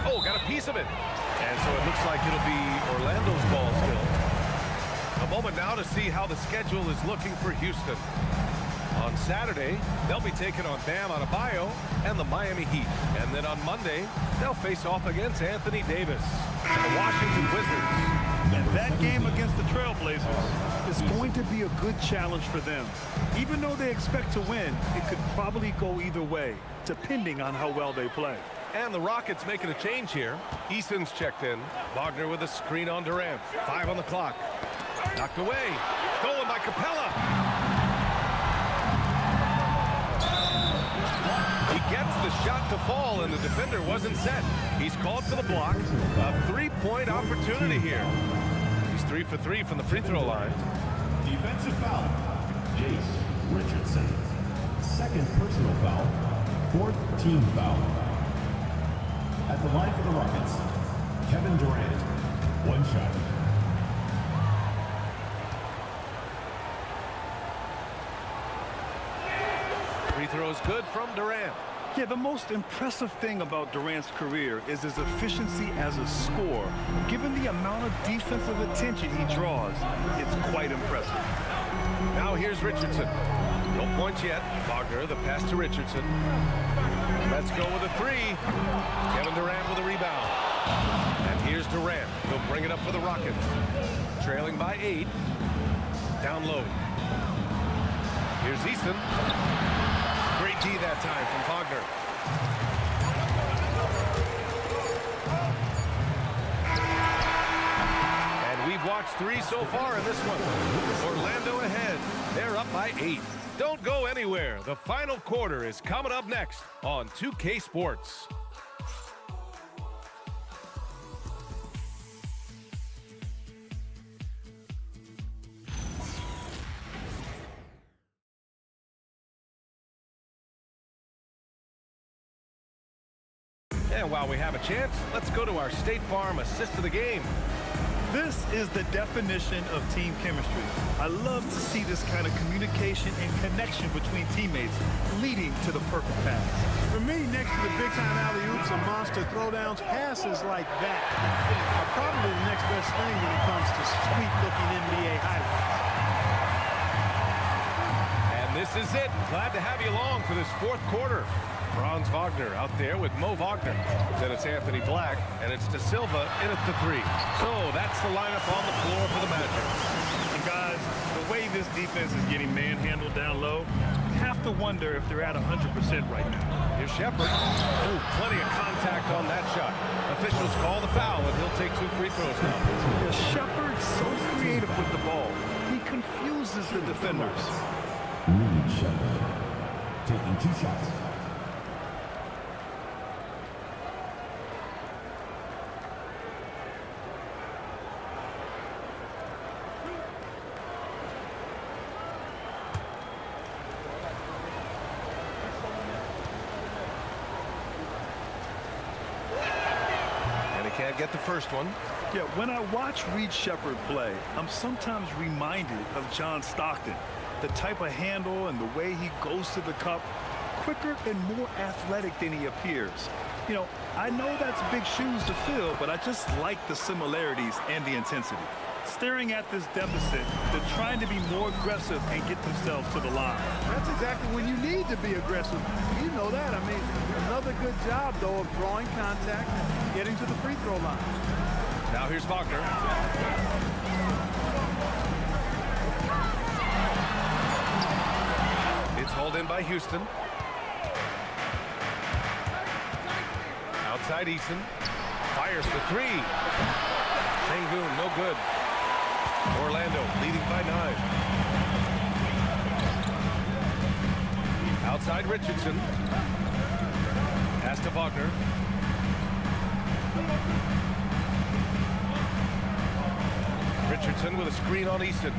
Oh, got a piece of it. And so it looks like it'll be Orlando's ball still. A moment now to see how the schedule is looking for Houston. On Saturday, they'll be taking on Bam Adebayo and the Miami Heat. And then on Monday, they'll face off against Anthony Davis and the Washington Wizards. And that game against the Trailblazers is going to be a good challenge for them. Even though they expect to win, it could probably go either way, depending on how well they play. And the Rockets making a change here. Eason's checked in. Wagner with a screen on Durant. 5 on the clock. Knocked away. Stolen by Capella. He gets the shot to fall, and the defender wasn't set. He's called for the block. A three-point opportunity here. He's 3 for 3 from the free throw line. Defensive foul, Jace Richardson. Second personal foul, fourth team foul. At the line for the Rockets, Kevin Durant, 1 shot. Free throw is good from Durant. Yeah, the most impressive thing about Durant's career is his efficiency as a scorer. Given the amount of defensive attention he draws, it's quite impressive. Now here's Richardson. No points yet. Wagner, the pass to Richardson. Let's go with a 3. Kevin Durant with a rebound. And here's Durant. He'll bring it up for the Rockets. Trailing by 8. Down low. Here's Easton. Great D that time from Wagner. And we've watched 3 so far in this one. Orlando ahead. They're up by 8. Don't go anywhere. The final quarter is coming up next on 2K Sports. And while we have a chance, let's go to our State Farm assist of the game. This is the definition of team chemistry. I love to see this kind of communication and connection between teammates leading to the perfect pass. For me, next to the big-time alley-oops and monster throwdowns, passes like that are probably the next best thing when it comes to sweet-looking NBA highlights. And this is it. Glad to have you along for this 4th quarter. Franz Wagner out there with Mo Wagner. Then it's Anthony Black, and it's De Silva in at the 3. So that's the lineup on the floor for the Magic. And guys, the way this defense is getting manhandled down low, you have to wonder if they're at 100% right now. Here's Shepard. Oh, plenty of contact on that shot. Officials call the foul, and he'll take 2 free throws now. Yeah, Shepard's so creative with the ball. He confuses the defenders. Reed Shepard, taking 2 shots. Can't get the first one. Yeah, when I watch Reed Shepard play, I'm sometimes reminded of John Stockton. The type of handle and the way he goes to the cup, quicker and more athletic than he appears. You know, I know that's big shoes to fill, but I just like the similarities and the intensity. Staring at this deficit, they're trying to be more aggressive and get themselves to the line. That's exactly when you need to be aggressive. You know that. I mean, another good job, though, of drawing contact, getting to the free throw line. Now here's Wagner. It's hauled in by Houston. Outside Eason. Fires for 3. Sengun, no good. Orlando leading by 9. Outside Richardson. Pass to Wagner. Richardson with a screen on Easton.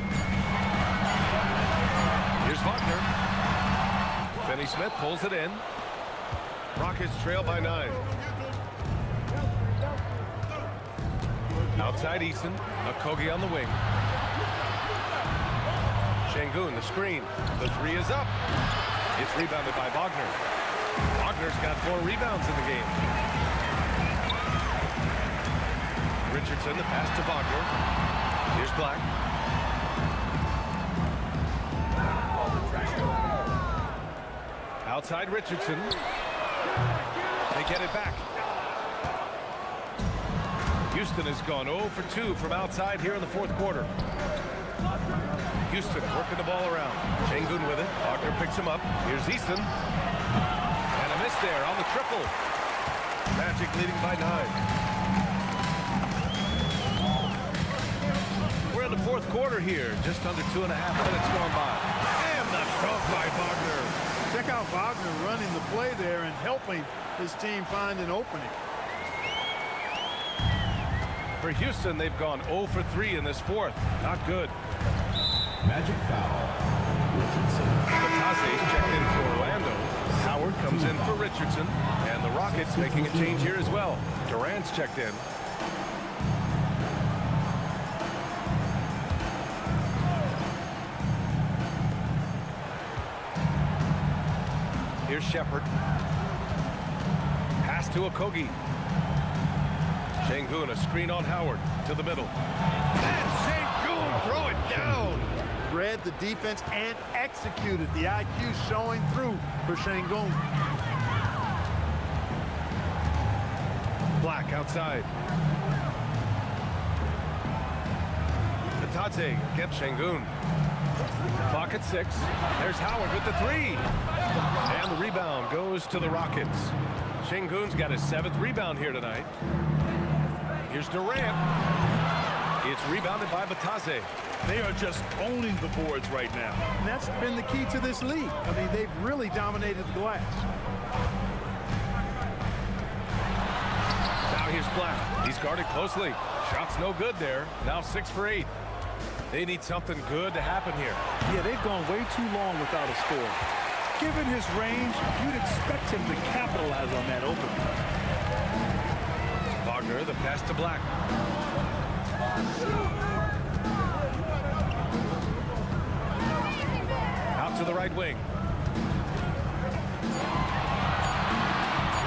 Here's Wagner. Finney-Smith pulls it in. Rockets trail by 9. Outside Easton. Okogie on the wing. Sengun, the screen. The 3 is up. It's rebounded by Wagner. Wagner's got 4 rebounds in the game. Richardson, the pass to Wagner. Here's Black. Outside Richardson. They get it back. Houston has gone 0 for 2 from outside here in the fourth quarter. Houston working the ball around. Şengün with it. Wagner picks him up. Here's Easton. And a miss there on the triple. Magic leading by 9. We're in the fourth quarter here. Just under 2.5 minutes gone by. And the dunk by Wagner. Check out Wagner running the play there and helping his team find an opening. For Houston, they've gone 0 for 3 in this fourth. Not good. Magic foul. Richardson. Batase's checked in for Orlando. Howard comes in for Richardson. And the Rockets making a change here as well. Durant's checked in. Here's Shepard. Pass to Okogie. Şengün, a screen on Howard to the middle. And Şengün throw it down. Read the defense and executed. The IQ showing through for Şengün. Black outside. Bataze against Şengün. Clock at 6. There's Howard with the 3. And the rebound goes to the Rockets. Şengün's got his 7th rebound here tonight. Here's Durant. It's rebounded by Bataze. They are just owning the boards right now. And that's been the key to this league. I mean, they've really dominated the glass. Now here's Black. He's guarded closely. Shot's no good there. Now 6 for 8. They need something good to happen here. Yeah, they've gone way too long without a score. Given his range, you'd expect him to capitalize on that opening. Wagner, the pass to Black. Out to the right wing.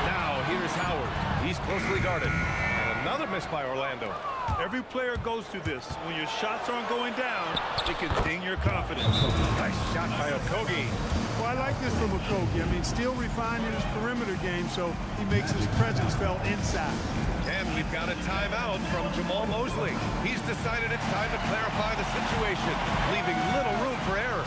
Now here's Howard. He's closely guarded. And another miss by Orlando. Every player goes through this. When your shots aren't going down, it can ding your confidence. Nice shot by Okogie. Well, I like this from Okogie. I mean, still refining his perimeter game, so he makes his presence felt inside. And we've got a timeout from Jamal Mosley. He's decided it's time to clarify the situation, leaving little room for error.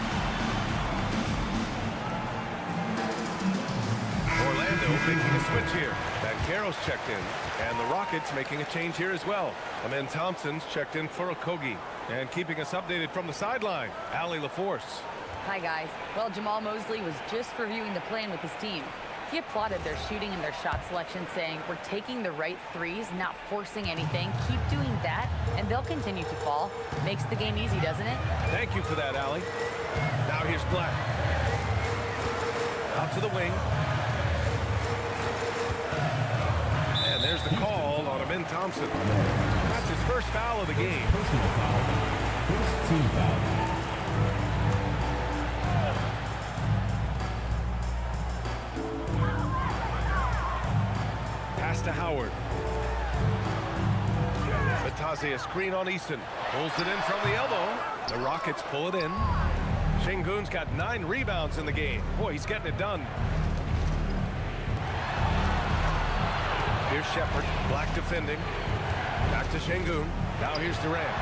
Orlando making a switch here. Banchero's checked in, and the Rockets making a change here as well. Amen Thompson's checked in for Okogie. And keeping us updated from the sideline, Allie LaForce. Hi, guys. Well, Jamal Mosley was just reviewing the plan with his team. He applauded their shooting and their shot selection, saying, "We're taking the right threes, not forcing anything. Keep doing that, and they'll continue to fall." Makes the game easy, doesn't it? Thank you for that, Allie. Now here's Black. Out to the wing. And there's the call on Amen Thompson. That's his first foul of the game. Personal foul. First team foul. Pass to Howard. Bataze, a screen on Easton. Pulls it in from the elbow. The Rockets pull it in. Şengün's got 9 rebounds in the game. Boy, he's getting it done. Here's Shepard. Black defending. Back to Şengün. Now here's Durant.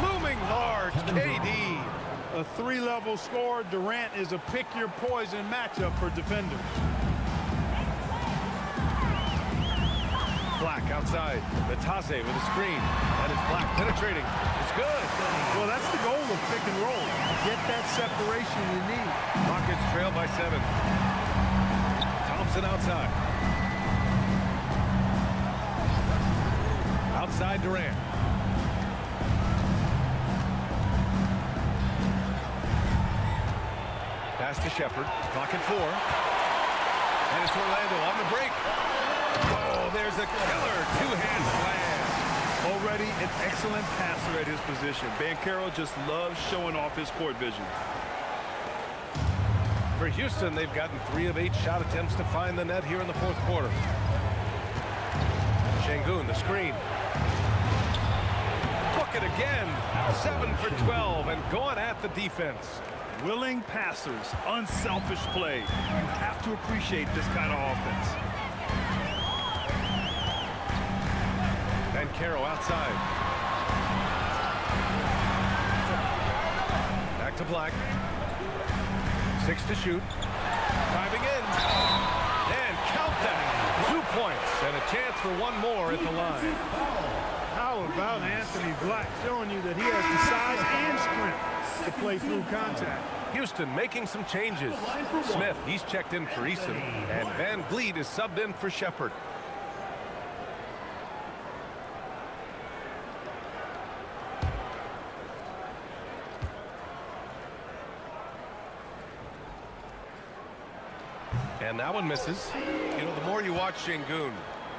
Looming large, KD. A 3-level score. Durant is a pick-your-poison matchup for defenders. Black outside. Bataze with a screen. And it's Black penetrating. It's good. Well, that's the goal of pick and roll. Get that separation you need. Rockets trail by 7. Thompson outside. Outside Durant. Pass to Shepard. Clock at 4. And it's Orlando on the break. Oh, there's a killer two-hand slam. Already an excellent passer at his position. Banchero just loves showing off his court vision. For Houston, they've gotten 3 of 8 shot attempts to find the net here in the fourth quarter. Şengün, the screen. Book it again. 7 for 12 and going at the defense. Willing passers, unselfish play. You have to appreciate this kind of offense. And Caro outside. Back to Black. 6 to shoot. Driving in. And count that. 2 points and a chance for one more at the line. How about Anthony Black showing you that he has the size and strength to play through contact? Houston making some changes. Smith, he's checked in for Eason. And Van Vliet is subbed in for Shepard. And that one misses. You know, the more you watch Şengün,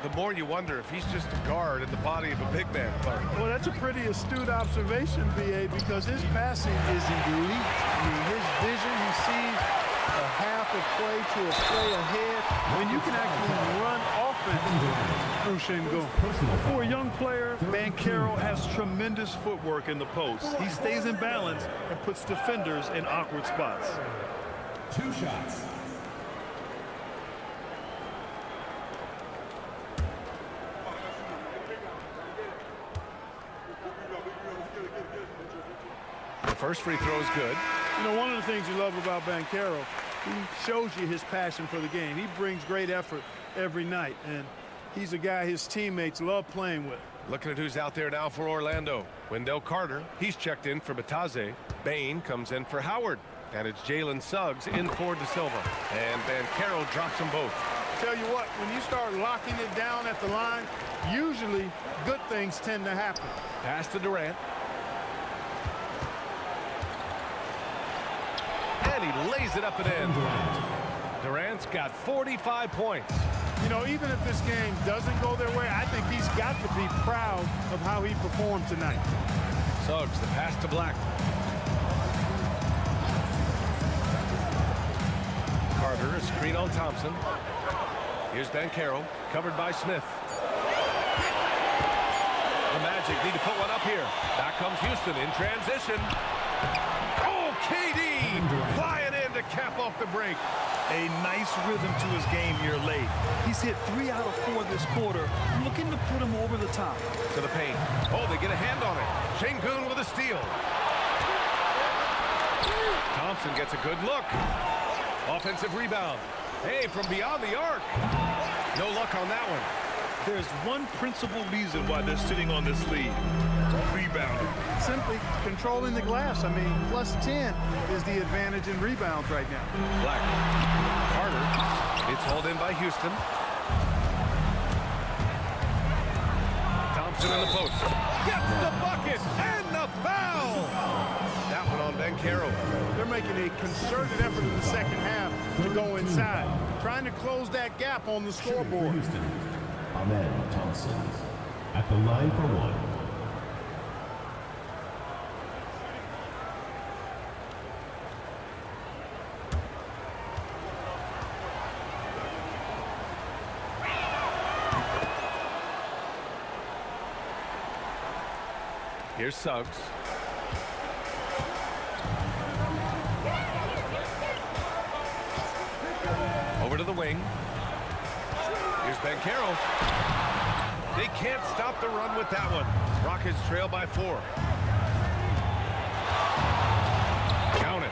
the more you wonder if he's just a guard in the body of a big man, Clark. Well, that's a pretty astute observation, B.A., because his passing is elite. I mean, his vision, he sees a half a play to a play ahead. When you can actually run offense through Şengün. For a young player, Banchero has tremendous footwork in the post. He stays in balance and puts defenders in awkward spots. 2 shots. The first free throw is good. You know, one of the things you love about Banchero, he shows you his passion for the game. He brings great effort every night, and he's a guy his teammates love playing with. Looking at who's out there now for Orlando. Wendell Carter, he's checked in for Bataze. Bain comes in for Howard. And it's Jalen Suggs in for De Silva. And Banchero drops them both. Tell you what, when you start locking it down at the line, usually good things tend to happen. Pass to Durant. And he lays it up and in. Durant's got 45 points. You know, even if this game doesn't go their way, I think he's got to be proud of how he performed tonight. Suggs, the pass to Black. Carter, a screen on Thompson. Here's Banchero, covered by Smith. The Magic need to put one up here. Back comes Houston in transition. Oh, KD flying in to cap off the break. A nice rhythm to his game here late. He's hit 3 out of 4 this quarter, looking to put him over the top. To the paint. Oh, they get a hand on it. Şengün with a steal. Thompson gets a good look. Offensive rebound. Hey, from beyond the arc. No luck on that one. There's one principal reason why they're sitting on this lead. Rebounding. Simply controlling the glass. I mean, plus 10 is the advantage in rebounds right now. Black. Carter. It's hauled in by Houston. Thompson in the post. Gets the bucket and the foul. That one on Banchero. They're making a concerted effort in the second half to go inside, trying to close that gap on the scoreboard. Houston, Ahmed Thompson at the line for 1. Here's Suggs. Over to the wing. Here's Banchero. They can't stop the run with that one. Rockets trail by 4. Count it.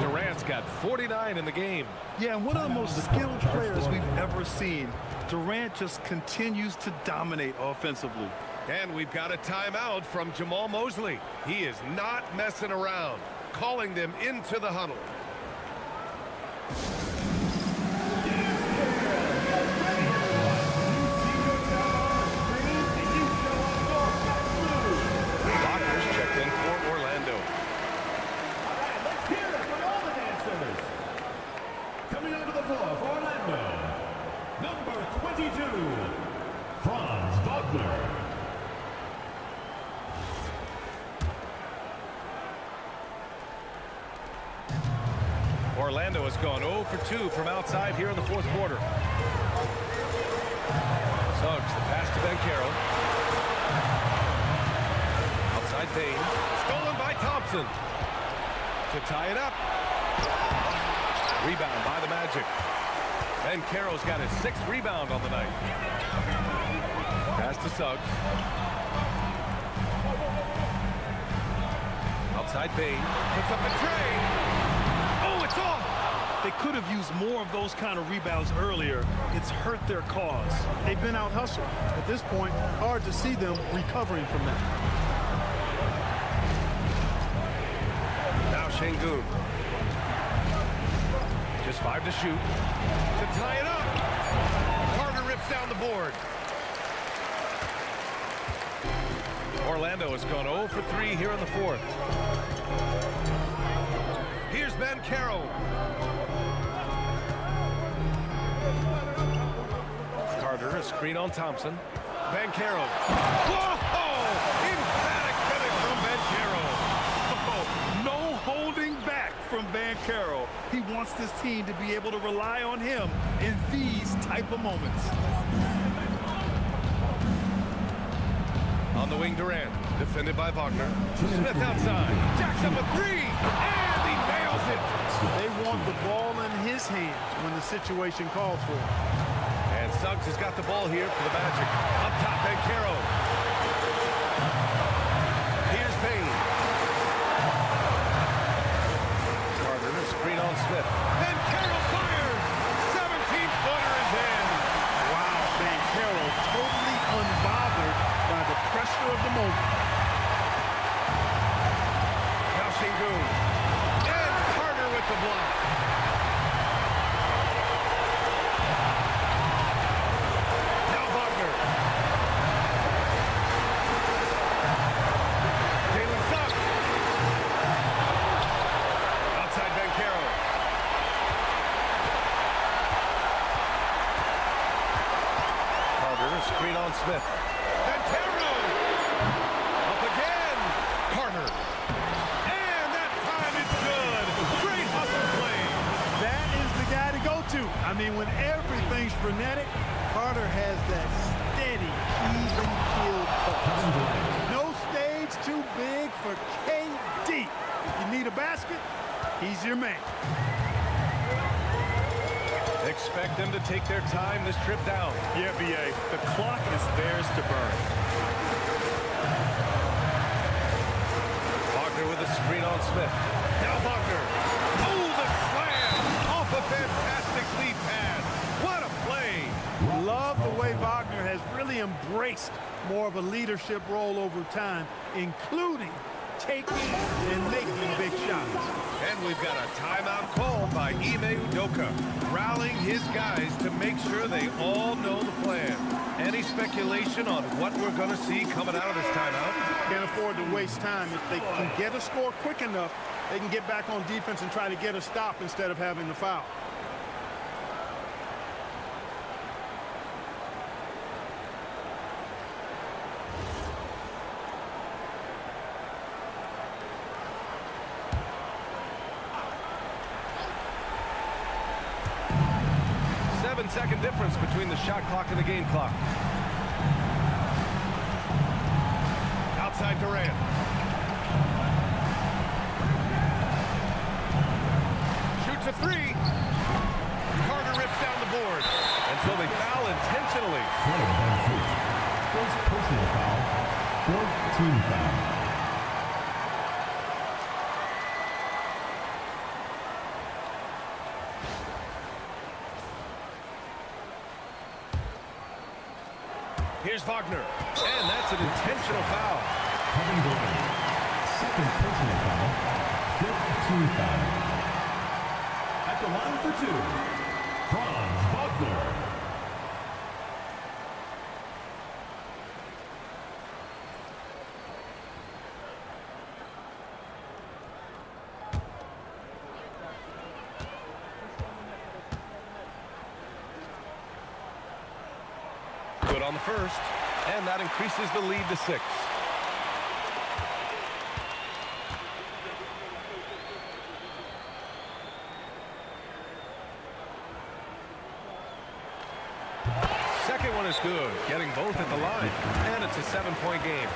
Durant's got 49 in the game. Yeah, and one of the most skilled players we've ever seen. Durant just continues to dominate offensively. And we've got a timeout from Jamal Mosley. He is not messing around, calling them into the huddle. Doctors checked in for Orlando. All right, let's hear it from all the dancers. Coming onto the floor for Orlando, number 22, Franz Wagner. Orlando has gone 0 for 2 from outside here in the 4th quarter. Suggs, the pass to Banchero. Outside Bain. Stolen by Thompson. To to tie it up. Rebound by the Magic. Ben Carroll's got his 6th rebound on the night. Pass to Suggs. Outside Bain. Puts up the tray. Oh, it's off. They could have used more of those kind of rebounds earlier. It's hurt their cause. They've been out hustled. At this point, hard to see them recovering from that. Now Şengün. Just 5 to shoot. To tie it up. Carter rips down the board. Orlando has gone 0 for 3 here in the 4th. Here's Ben Carroll. Carter, a screen on Thompson. Ben Carroll. Whoa! Emphatic finish from Ben Carroll. No holding back from Ben Carroll. He wants this team to be able to rely on him in these type of moments. On the wing, Durant. Defended by Wagner. Smith outside. Jacks up a 3. And he nails it. They want the ball in his hands when the situation calls for it. And Suggs has got the ball here for the Magic. Up top, Ben Carroll. Here's Bain. Carter, a screen on Smith. Ben Carroll fires. 17-footer is in. Wow, Ben Carroll totally unbothered by the pressure of the moment. Now Şengün. And Carter with the block. Now Wagner. Jalen Suggs. Outside Ben Carroll. Carter, a screen on Smith. Ben Carroll. Up again. Carter. And that time it's good. Great hustle play. That is the guy to go to. I mean, when everything's frenetic, Carter has that steady, even keeled touch. No stage too big for KD. If you need a basket, he's your man. Expect them to take their time this trip down. Yeah, B.A., the clock is theirs to burn. Wagner with a screen on Smith. Now Wagner. Oh, the slam off a fantastic lead pass. What a play. Love the way Wagner has really embraced more of a leadership role over time, including taking and making big shots. And we've got a timeout called by Ime Udoka, rallying his guys to make sure they all know the plan. Any speculation on what we're going to see coming out of this timeout? Can't afford to waste time. If they can get a score quick enough, they can get back on defense and try to get a stop instead of having the foul. Second difference between the shot clock and the game clock. Outside Durant. Shoots a 3. Carter rips down the board. And so they foul intentionally. First personal foul, 4th team foul. Here's Wagner, and that's an intentional foul. Kevin Durant, 2nd personal foul, 5th team foul. At the line for 2, Franz Wagner. Good on the first, and that increases the lead to 6. Second one is good, getting both at the line, and it's a 7-point game.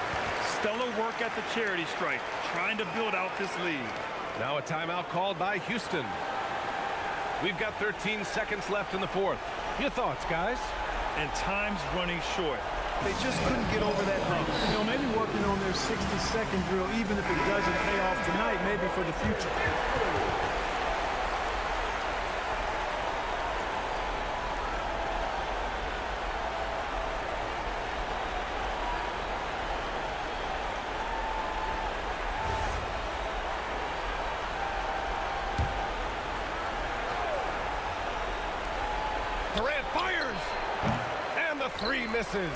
Stellar work at the charity stripe, trying to build out this lead. Now a timeout called by Houston. We've got 13 seconds left in the fourth. Your thoughts, guys? And time's running short. They just couldn't get over that hump. You know, maybe working on their 60-second drill, even if it doesn't pay off tonight, maybe for the future. Durant fires! And the three misses.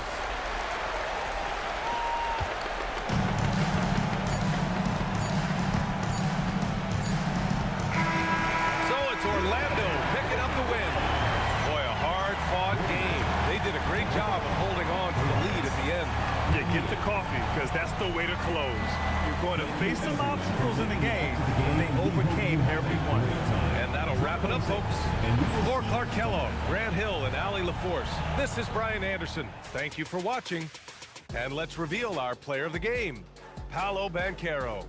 So it's Orlando picking up the win. Boy, a hard-fought game. They did a great job of holding on to the lead at the end. Yeah, get the coffee, because that's the way to close. You're going to face some obstacles in the game, and they overcame every one. And that'll wrap it up, folks. For Clark Kellogg, Grant Hill, and Allie LaForce, this is Brian Anderson. Thank you for watching. And let's reveal our player of the game, Paolo Banchero.